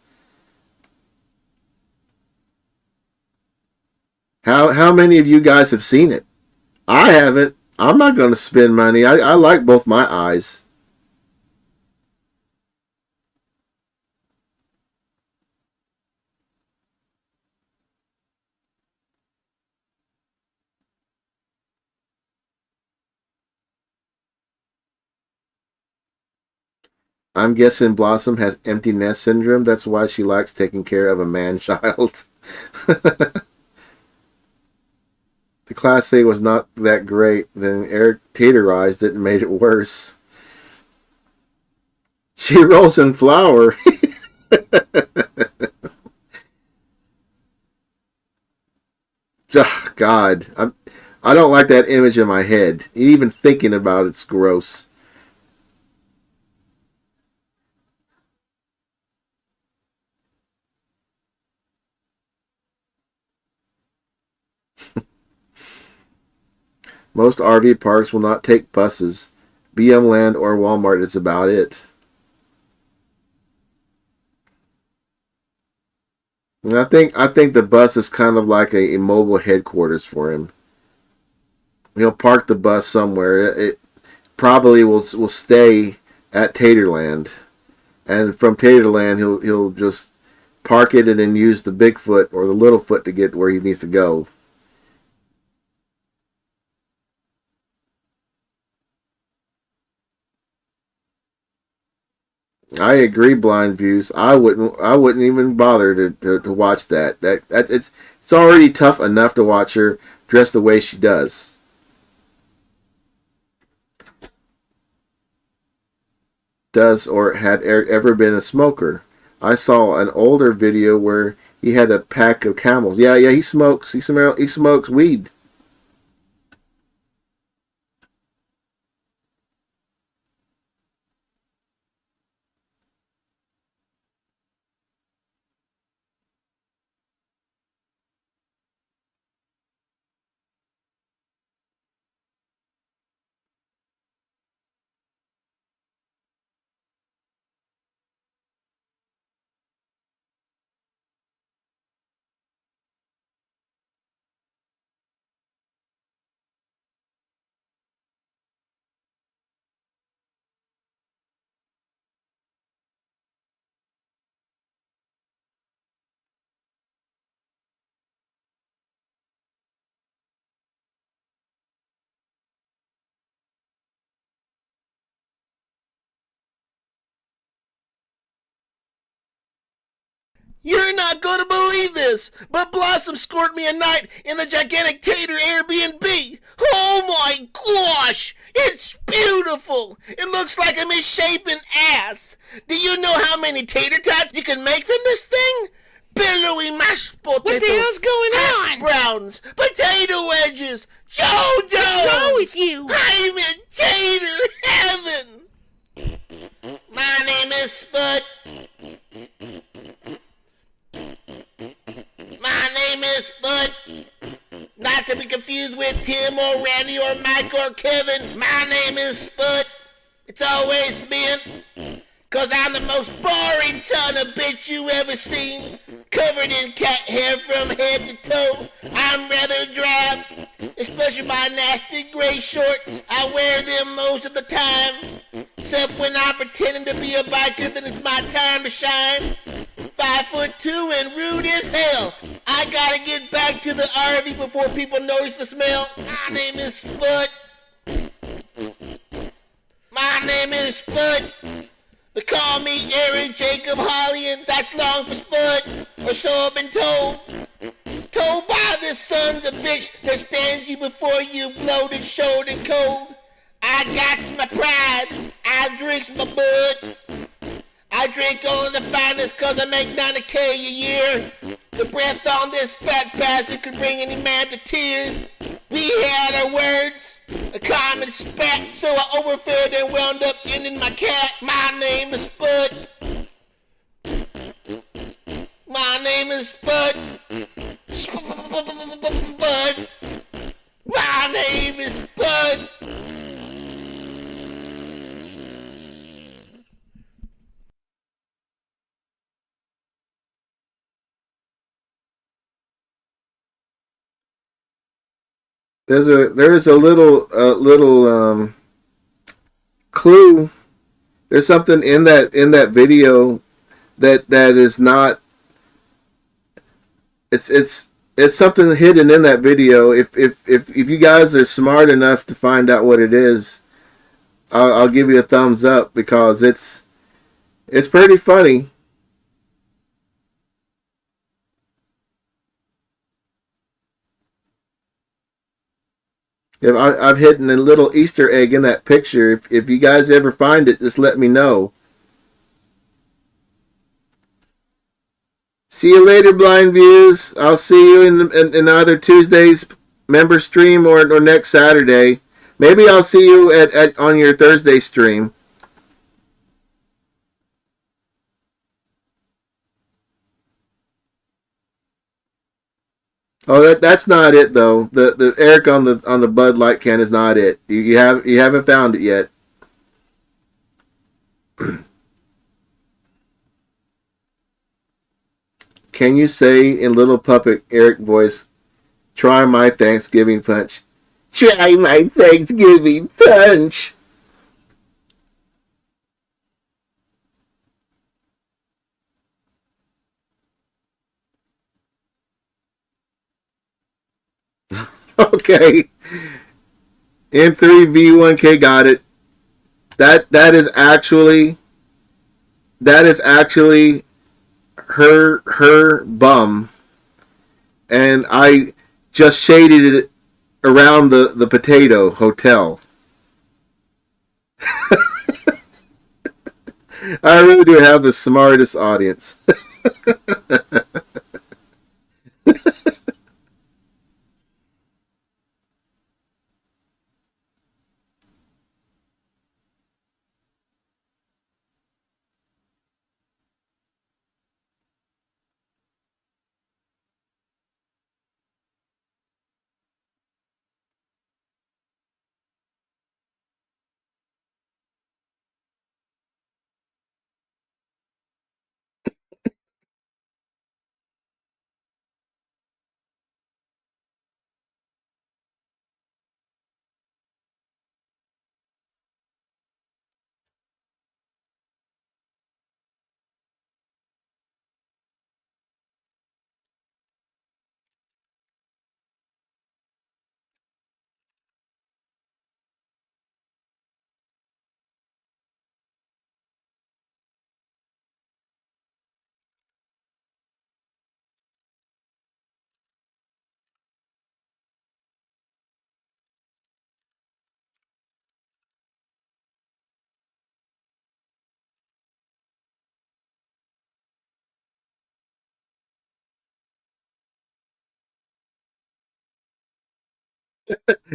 How many of you guys have seen it? I haven't. I'm not going to spend money. I like both my eyes. I'm guessing Blossom has empty nest syndrome. That's why she likes taking care of a man child. The Class A was not that great. Then Eric taterized it and made it worse. She rolls in flour. Ugh, God, I don't like that image in my head. Even thinking about it's gross. Most RV parks will not take buses. BM Land or Walmart is about it. And I think the bus is kind of like a mobile headquarters for him. He'll park the bus somewhere. It probably will stay at Taterland, and from Taterland he'll just park it and then use the Bigfoot or the Littlefoot to get where he needs to go. I agree, Blind Views. I wouldn't even bother to watch that. That it's already tough enough to watch her dress the way she does. Does or had ever been a smoker. I saw an older video where he had a pack of Camels. Yeah, he smokes. He smokes weed. You're not going to believe this, but Blossom scored me a night in the gigantic Tater Airbnb. Oh my gosh! It's beautiful! It looks like a misshapen ass. Do you know how many tater tots you can make from this thing? Billowy mashed potatoes. What the hell's going on? Browns, potato wedges, JoJo. What's wrong with you? I'm in tater heaven. My name is Spud. My name is Spud. Not to be confused with Tim or Randy or Mike or Kevin. My name is Spud. It's always been. Cause I'm the most boring son of a bitch you ever seen. Covered in cat hair from head to toe. I'm rather drab, especially my nasty gray shorts. I wear them most of the time. Except when I'm pretending to be a biker, then it's my time to shine. 5'2" and rude as hell. I gotta get back to the RV before people notice the smell. My name is Spud. My name is Spud. They call me Eric Jacob Hollian, that's long for Spud, or so I've been told. Told by this son's a bitch that stands you before you bloated, short and cold. I got my pride, I drink my bud. I drink only the finest cause I make 90K a year. The breath on this fat bastard could bring any man to tears. We had our words. A common spat, so I overfed and wound up ending my cat. My name is Spud. My name is Spud. Spud. My name is Spud. There is a little clue. There's something in that video that is not. It's something hidden in that video. If you guys are smart enough to find out what it is, I'll give you a thumbs up because It's pretty funny. I've hidden a little Easter egg in that picture. If you guys ever find it, just let me know. See you later, Blind Views. I'll see you in either Tuesday's member stream or next Saturday. Maybe I'll see you at on your Thursday stream. Oh, that's not it though. The Eric on the Bud Light can is not it. You haven't found it yet. Can you say in Little Puppet Eric voice, "Try my Thanksgiving punch"? Try my Thanksgiving punch. Okay. M3V1K got it. That is actually her bum, and I just shaded it around the potato hotel. I really do have the smartest audience.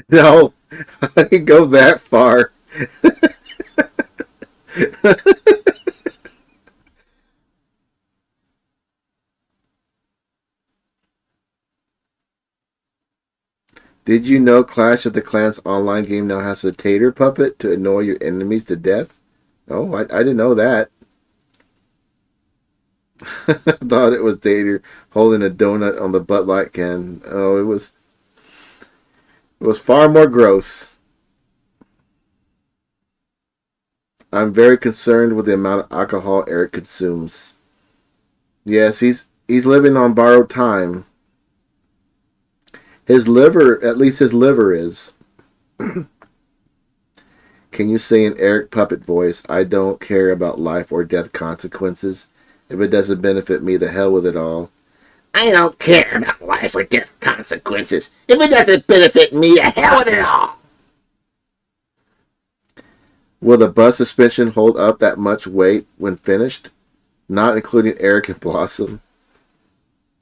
No, I didn't go that far. Did you know Clash of the Clans online game now has a tater puppet to annoy your enemies to death? Oh, I didn't know that. I thought it was Tater holding a donut on the Bud Light can. Oh, it was far more gross. I'm very concerned with the amount of alcohol Eric consumes. Yes, he's living on borrowed time. His liver, at least his liver is. Can you say in Eric puppet voice, "I don't care about life or death consequences. If it doesn't benefit me, the hell with it all." I don't care about life or death consequences. If it doesn't benefit me, the hell with it all. Will the bus suspension hold up that much weight when finished? Not including Eric and Blossom.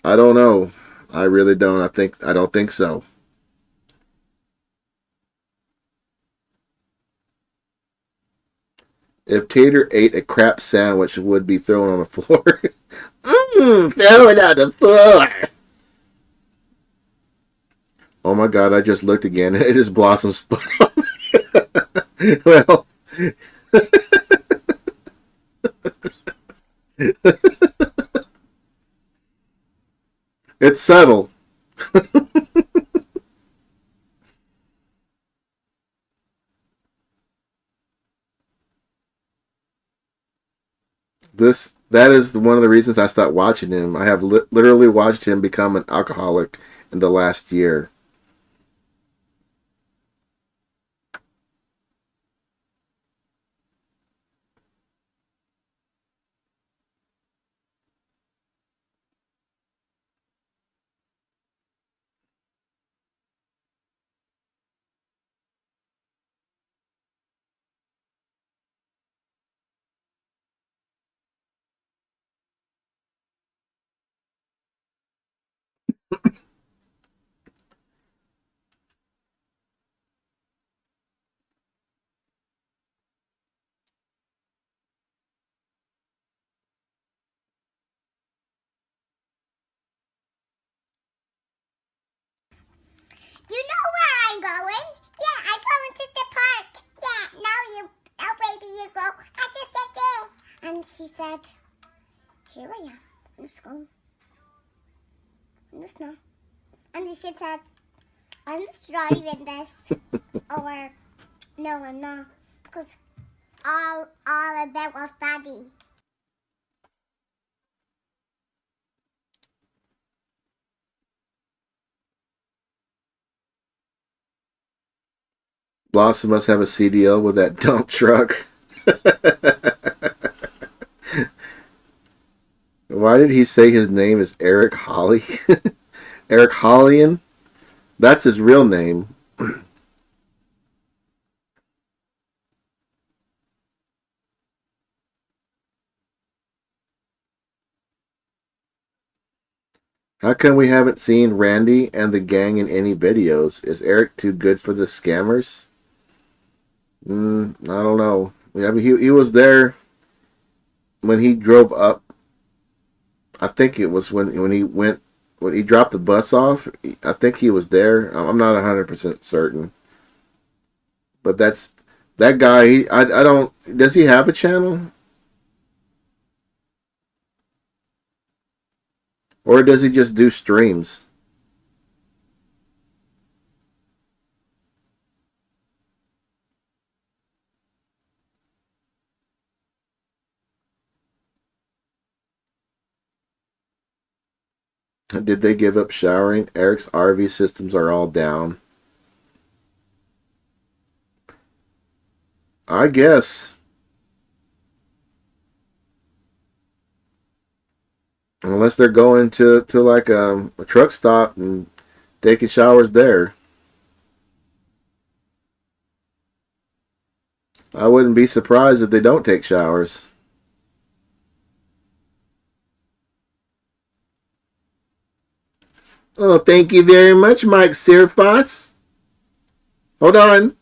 I don't know. I really don't. I don't think so. If Tater ate a crap sandwich, it would be thrown on the floor. Throw it on the floor. Oh my god, I just looked again. It is Blossom's butt. Well, it's subtle. That is one of the reasons I stopped watching him. I have literally watched him become an alcoholic in the last year. You know where I'm going? Yeah, I'm going to the park. Yeah, no, baby, you go. I just said there. And she said, here I am. I'm just going. I'm just now. And she said, I'm just driving this. Or, no, I'm not. Because all of that was daddy. Blossom must have a CDL with that dump truck. Why did he say his name is Eric Holly? Eric Hollian? That's his real name. How come we haven't seen Randy and the gang in any videos? Is Eric too good for the scammers? I don't know. Yeah, but he was there when he drove up. I think it was when he dropped the bus off. I think he was there. I'm not 100% certain, but that guy. I don't. Does he have a channel, or does he just do streams? Did they give up showering? Eric's RV systems are all down. I guess. Unless they're going to like a truck stop and taking showers there. I wouldn't be surprised if they don't take showers. Oh, thank you very much, Mike Sirfos. Hold on.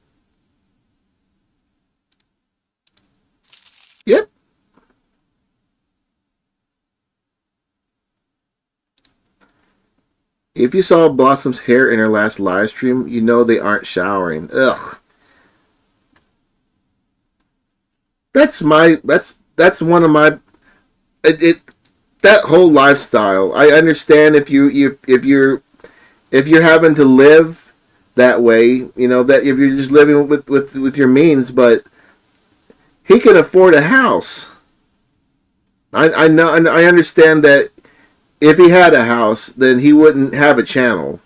Yep. If you saw Blossom's hair in her last live stream, you know they aren't showering. Ugh. That's one of my it that whole lifestyle. I understand if you're having to live that way, you know, that if you're just living with your means, but he can afford a house. I know, and I understand that if he had a house, then he wouldn't have a channel.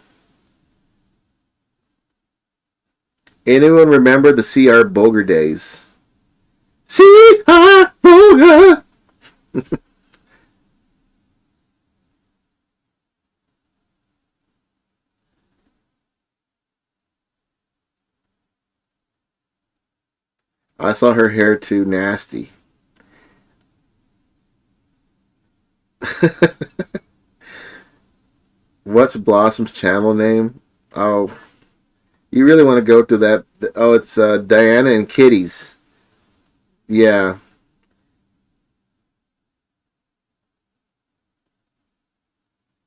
Anyone remember the C.R. Boger days? C.R. Boger! I saw her hair too nasty. What's Blossom's channel name? Oh, you really want to go to that? Oh, it's Diana and Kitties. Yeah.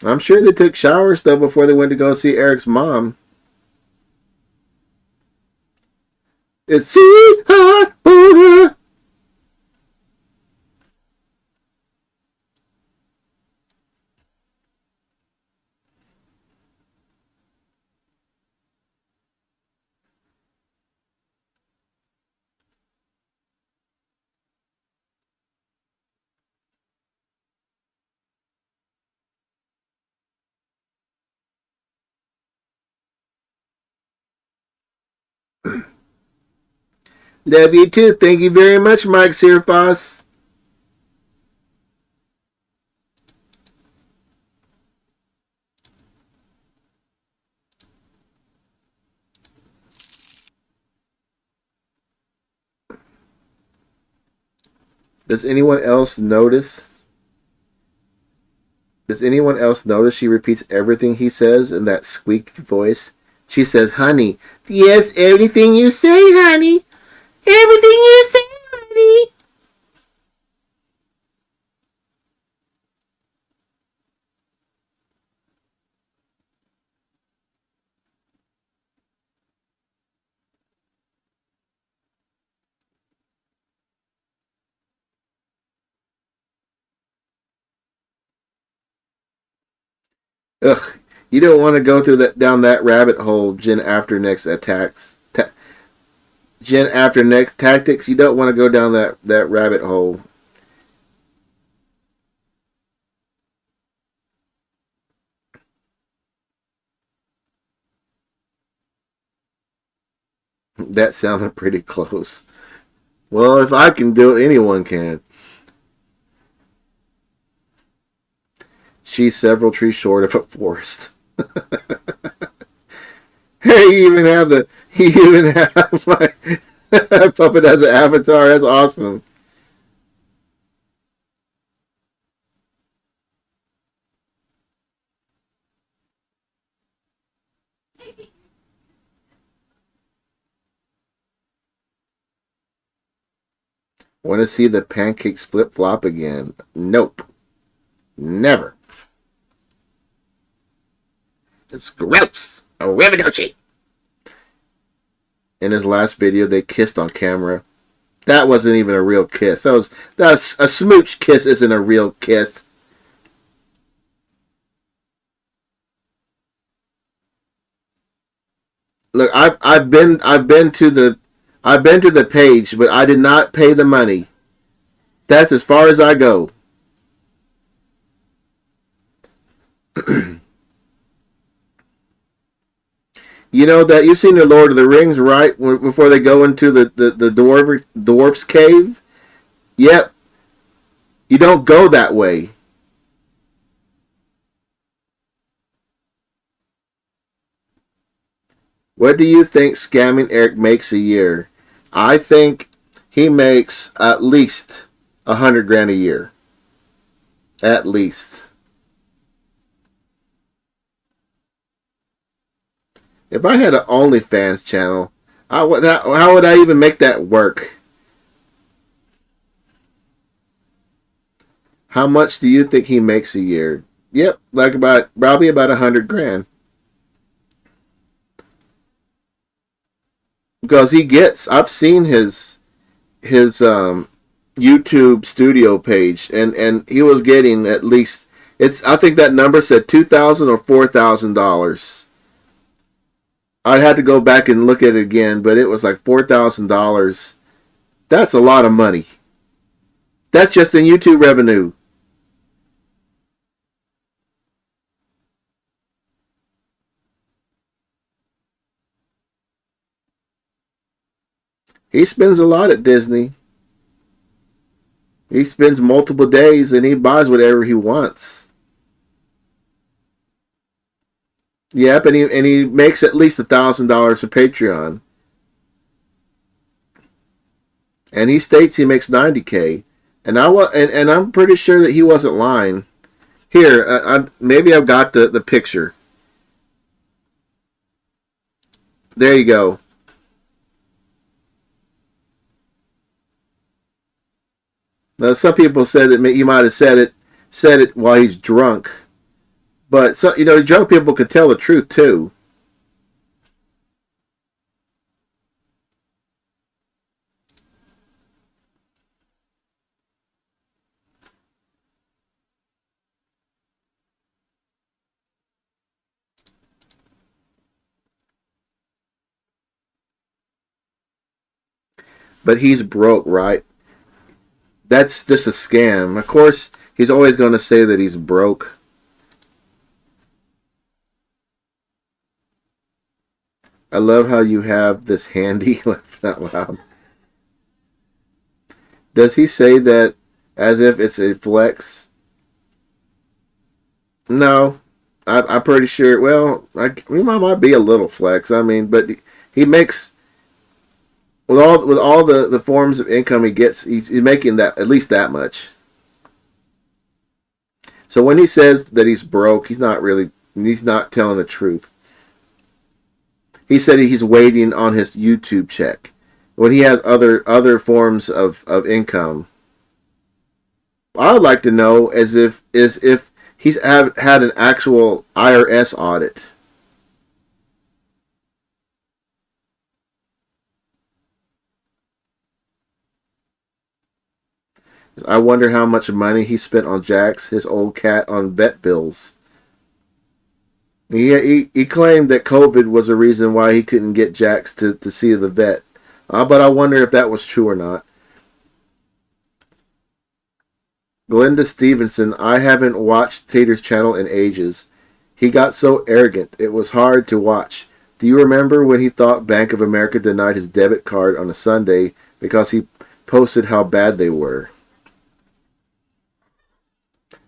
I'm sure they took showers though before they went to go see Eric's mom. It's C.R. Boger! Love you too. Thank you very much, Mike Sirfos. Does anyone else notice Does anyone else notice she repeats everything he says in that squeaky voice? She says, honey. Yes, everything you say, honey. Everything you say, honey. Ugh, you don't want to go through that down that rabbit hole. Gen after next attacks. Gen after next tactics. You don't want to go down that rabbit hole. That sounded pretty close. Well, if I can do it, anyone can. She's several trees short of a forest. Hey, you even have my puppet as an avatar. That's awesome. Want to see the pancakes flip flop again? Nope. Never. It's gross. Arrivederci. In his last video, they kissed on camera. That wasn't even a real kiss. That's a smooch kiss. Isn't a real kiss. Look, I've been to the page, but I did not pay the money. That's as far as I go. You know that you've seen the Lord of the Rings, right? Before they go into the dwarf's cave. Yep. You don't go that way. What do you think Scamming Eric makes a year? I think he makes at least 100 grand a year. At least. If I had an OnlyFans channel, how would I even make that work? How much do you think he makes a year? Yep, like probably about 100 grand. Because I've seen his YouTube studio page, and he was getting at least, I think that number said $2,000 or $4,000. I'd have to go back and look at it again, but it was like $4,000. That's a lot of money. That's just in YouTube revenue. He spends a lot at Disney. He spends multiple days and he buys whatever he wants. Yep, and he makes at least $1,000 for Patreon. And he states he makes 90K. And I'm pretty sure that he wasn't lying. Here, maybe I've got the picture. There you go. Now, some people said that he might have said it while he's drunk, but drunk people can tell the truth too. But he's broke, right? That's just a scam. Of course, he's always going to say that he's broke. I love how you have this handy. Laugh out loud. Does he say that as if it's a flex? No, I'm pretty sure. Well, he might be a little flex. I mean, but he makes with all the forms of income he gets, he's making that at least that much. So when he says that he's broke, he's not telling the truth. He said he's waiting on his YouTube check when he has other forms of income. I would like to know is if he's had an actual IRS audit. I wonder how much money he spent on Jax, his old cat, on vet bills. He claimed that COVID was the reason why he couldn't get Jax to see the vet. But I wonder if that was true or not. Glenda Stevenson, I haven't watched Tater's channel in ages. He got so arrogant, it was hard to watch. Do you remember when he thought Bank of America denied his debit card on a Sunday because he posted how bad they were?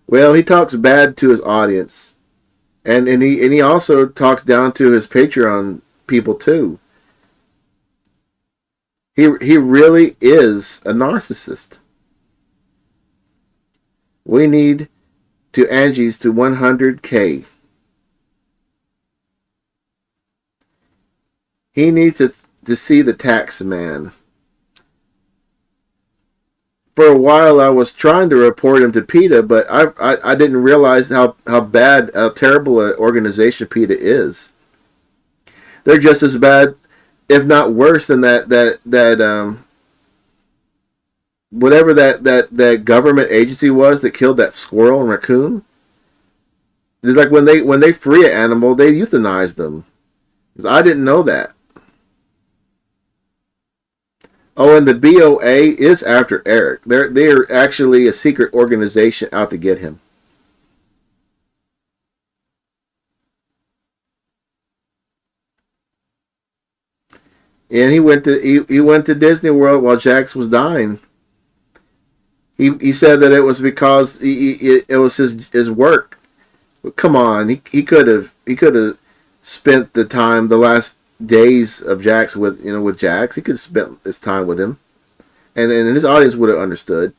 Well, he talks bad to his audience. And he also talks down to his Patreon people too. He really is a narcissist. We need to Angie's to 100K. He needs to see the tax man. For a while, I was trying to report him to PETA, but I didn't realize how terrible an organization PETA is. They're just as bad, if not worse, than whatever that government agency was that killed that squirrel and raccoon. It's like when they free an animal, they euthanize them. I didn't know that. Oh, and the BOA is after Eric. They're actually a secret organization out to get him. And he went to Disney World while Jax was dying. He said that it was because it was his work. But come on, he could have spent the last days of Jax with Jax. He could have spent his time with him, and his audience would have understood.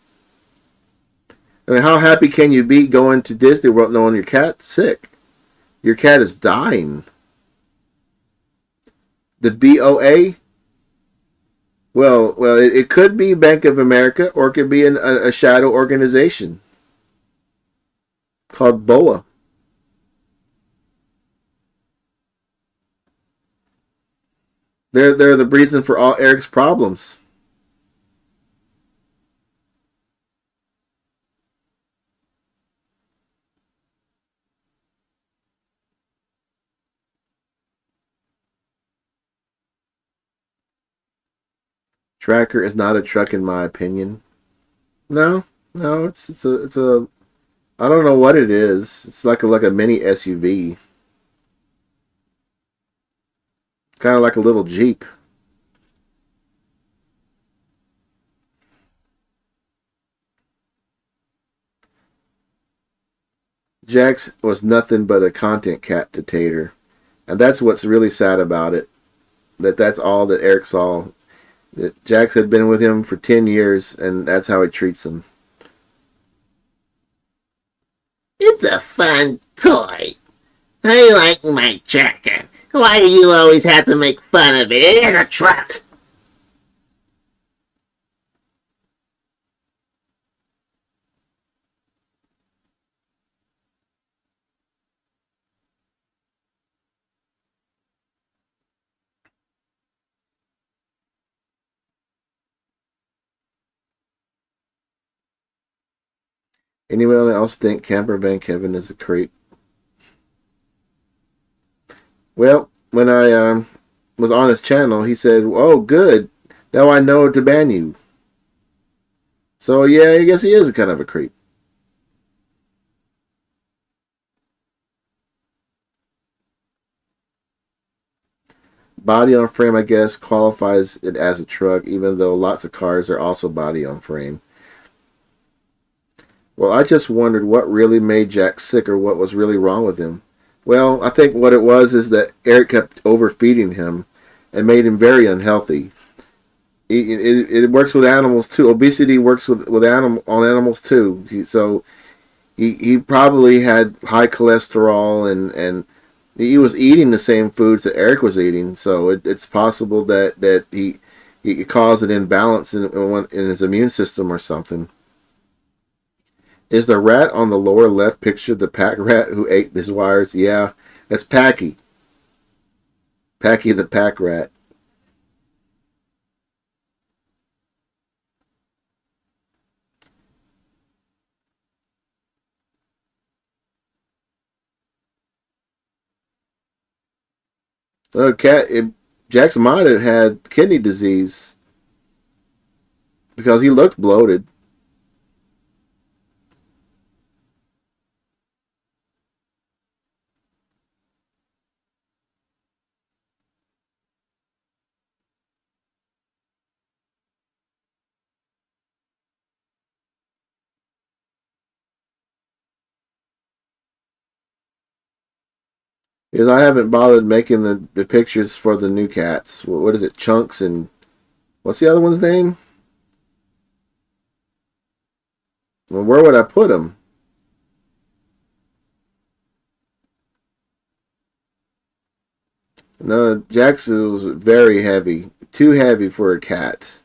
I mean, how happy can you be going to Disney World knowing your cat's sick? Your cat is dying. The BOA. Well, it could be Bank of America, or it could be a shadow organization called BOA. They're the reason for all Eric's problems. Tracker is not a truck in my opinion. No, it's a I don't know what it is. It's like a mini SUV. Kind of like a little Jeep. Jax was nothing but a content cat to Tater. And that's what's really sad about it. That's all that Eric saw. That Jax had been with him for 10 years, and that's how he treats him. It's a fun toy. I like my tracker. Why do you always have to make fun of it? It is a truck. Anyone else think Camper Van Kevin is a creep? Well, when I was on his channel, he said, "Oh, good. Now I know to ban you." So yeah, I guess he is a kind of a creep. Body on frame, I guess, qualifies it as a truck, even though lots of cars are also body on frame. Well, I just wondered what really made Jack sick, or what was really wrong with him. Well, I think what it was is that Eric kept overfeeding him and made him very unhealthy. It works with animals too. Obesity works with on animals too. So He probably had high cholesterol and he was eating the same foods that Eric was eating, so it's possible that he caused an imbalance in his immune system or something. Is the rat on the lower left picture the pack rat who ate his wires? Yeah, that's Packy. Packy the pack rat. Cat. Jax might have had kidney disease because he looked bloated. Because I haven't bothered making the pictures for the new cats. What is it? Chunks and what's the other one's name? Well, where would I put them? No, Jackson was very heavy. Too heavy for a cat.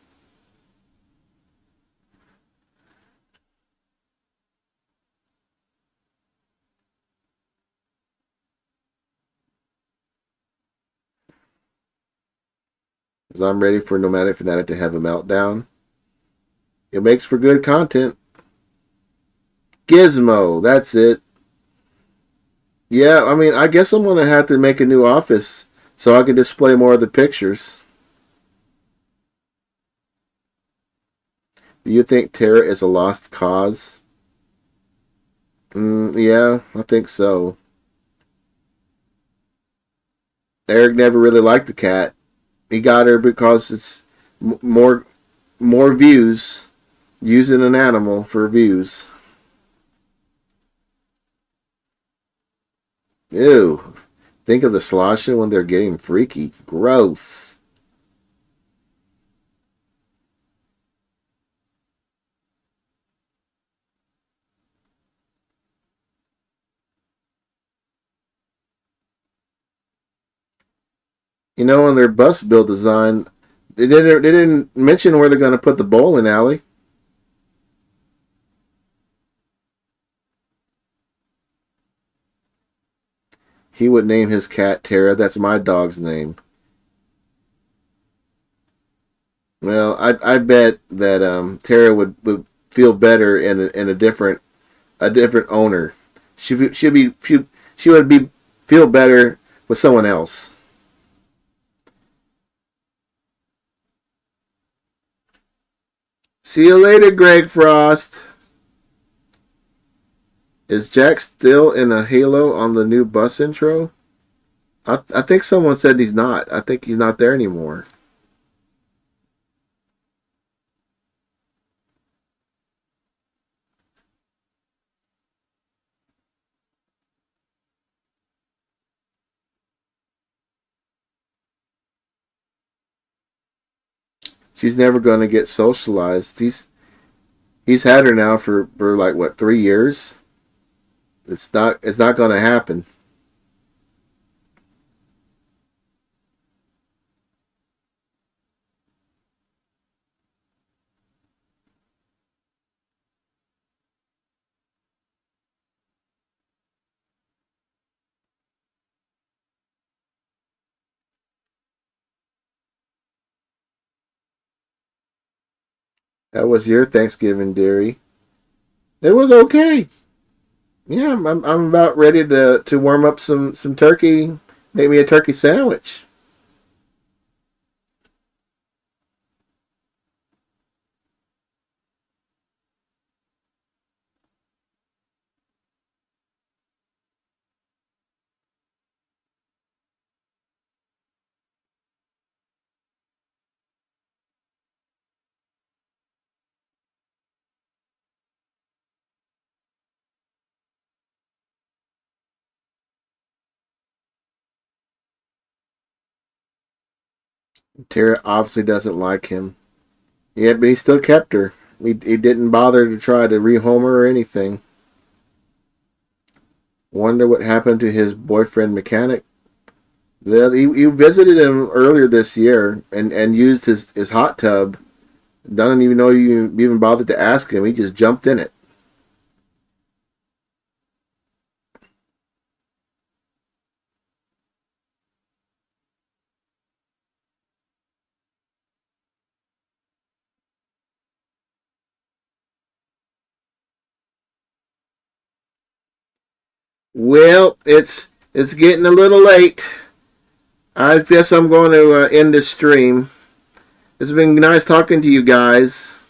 Because I'm ready for Nomadic Fanatic to have a meltdown. It makes for good content. Gizmo, that's it. Yeah, I mean, I guess I'm going to have to make a new office so I can display more of the pictures. Do you think Terra is a lost cause? Yeah, I think so. Eric never really liked the cat. He got her because it's more views using an animal for views. Ew. Think of the sloshing when they're getting freaky. Gross. You know, in their bus build design, they didn't mention where they're going to put the bowling alley. He would name his cat Tara. That's my dog's name. Well, I bet that Tara would feel better in a different owner. She would be feel better with someone else. See you later, Greg Frost. Is Jack still in a halo on the new bus intro? I think someone said he's not. I think he's not there anymore. She's never going to get socialized. He's had her now for like what 3 years. It's not going to happen. That was your Thanksgiving, dearie. It was okay. Yeah, I'm about ready to warm up some turkey. Make me a turkey sandwich. Tara obviously doesn't like him. Yeah, but he still kept her. He didn't bother to try to rehome her or anything. Wonder what happened to his boyfriend mechanic. He visited him earlier this year and used his hot tub. Doesn't even know you even bothered to ask him. He just jumped in it. Well, it's getting a little late. I guess I'm going to end this stream. It's been nice talking to you guys.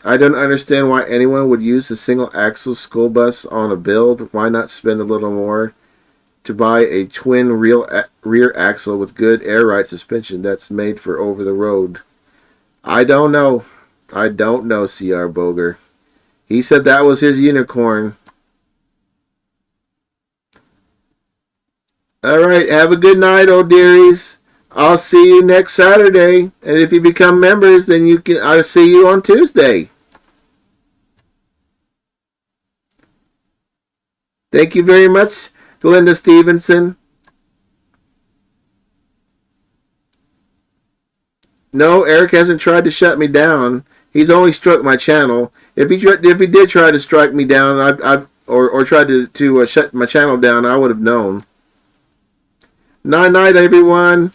I don't understand why anyone would use a single axle school bus on a build. Why not spend a little more to buy a twin rear axle with good air ride suspension that's made for over the road? I don't know. I don't know, C.R. Boger. He said that was his unicorn. All right, have a good night, old dearies. I'll see you next Saturday, and if you become members, then I'll see you on Tuesday. Thank you very much, Glenda Stevenson. No, Eric hasn't tried to shut me down. He's only struck my channel. If he did try to strike me down, or tried to shut my channel down, I would have known. Night, everyone.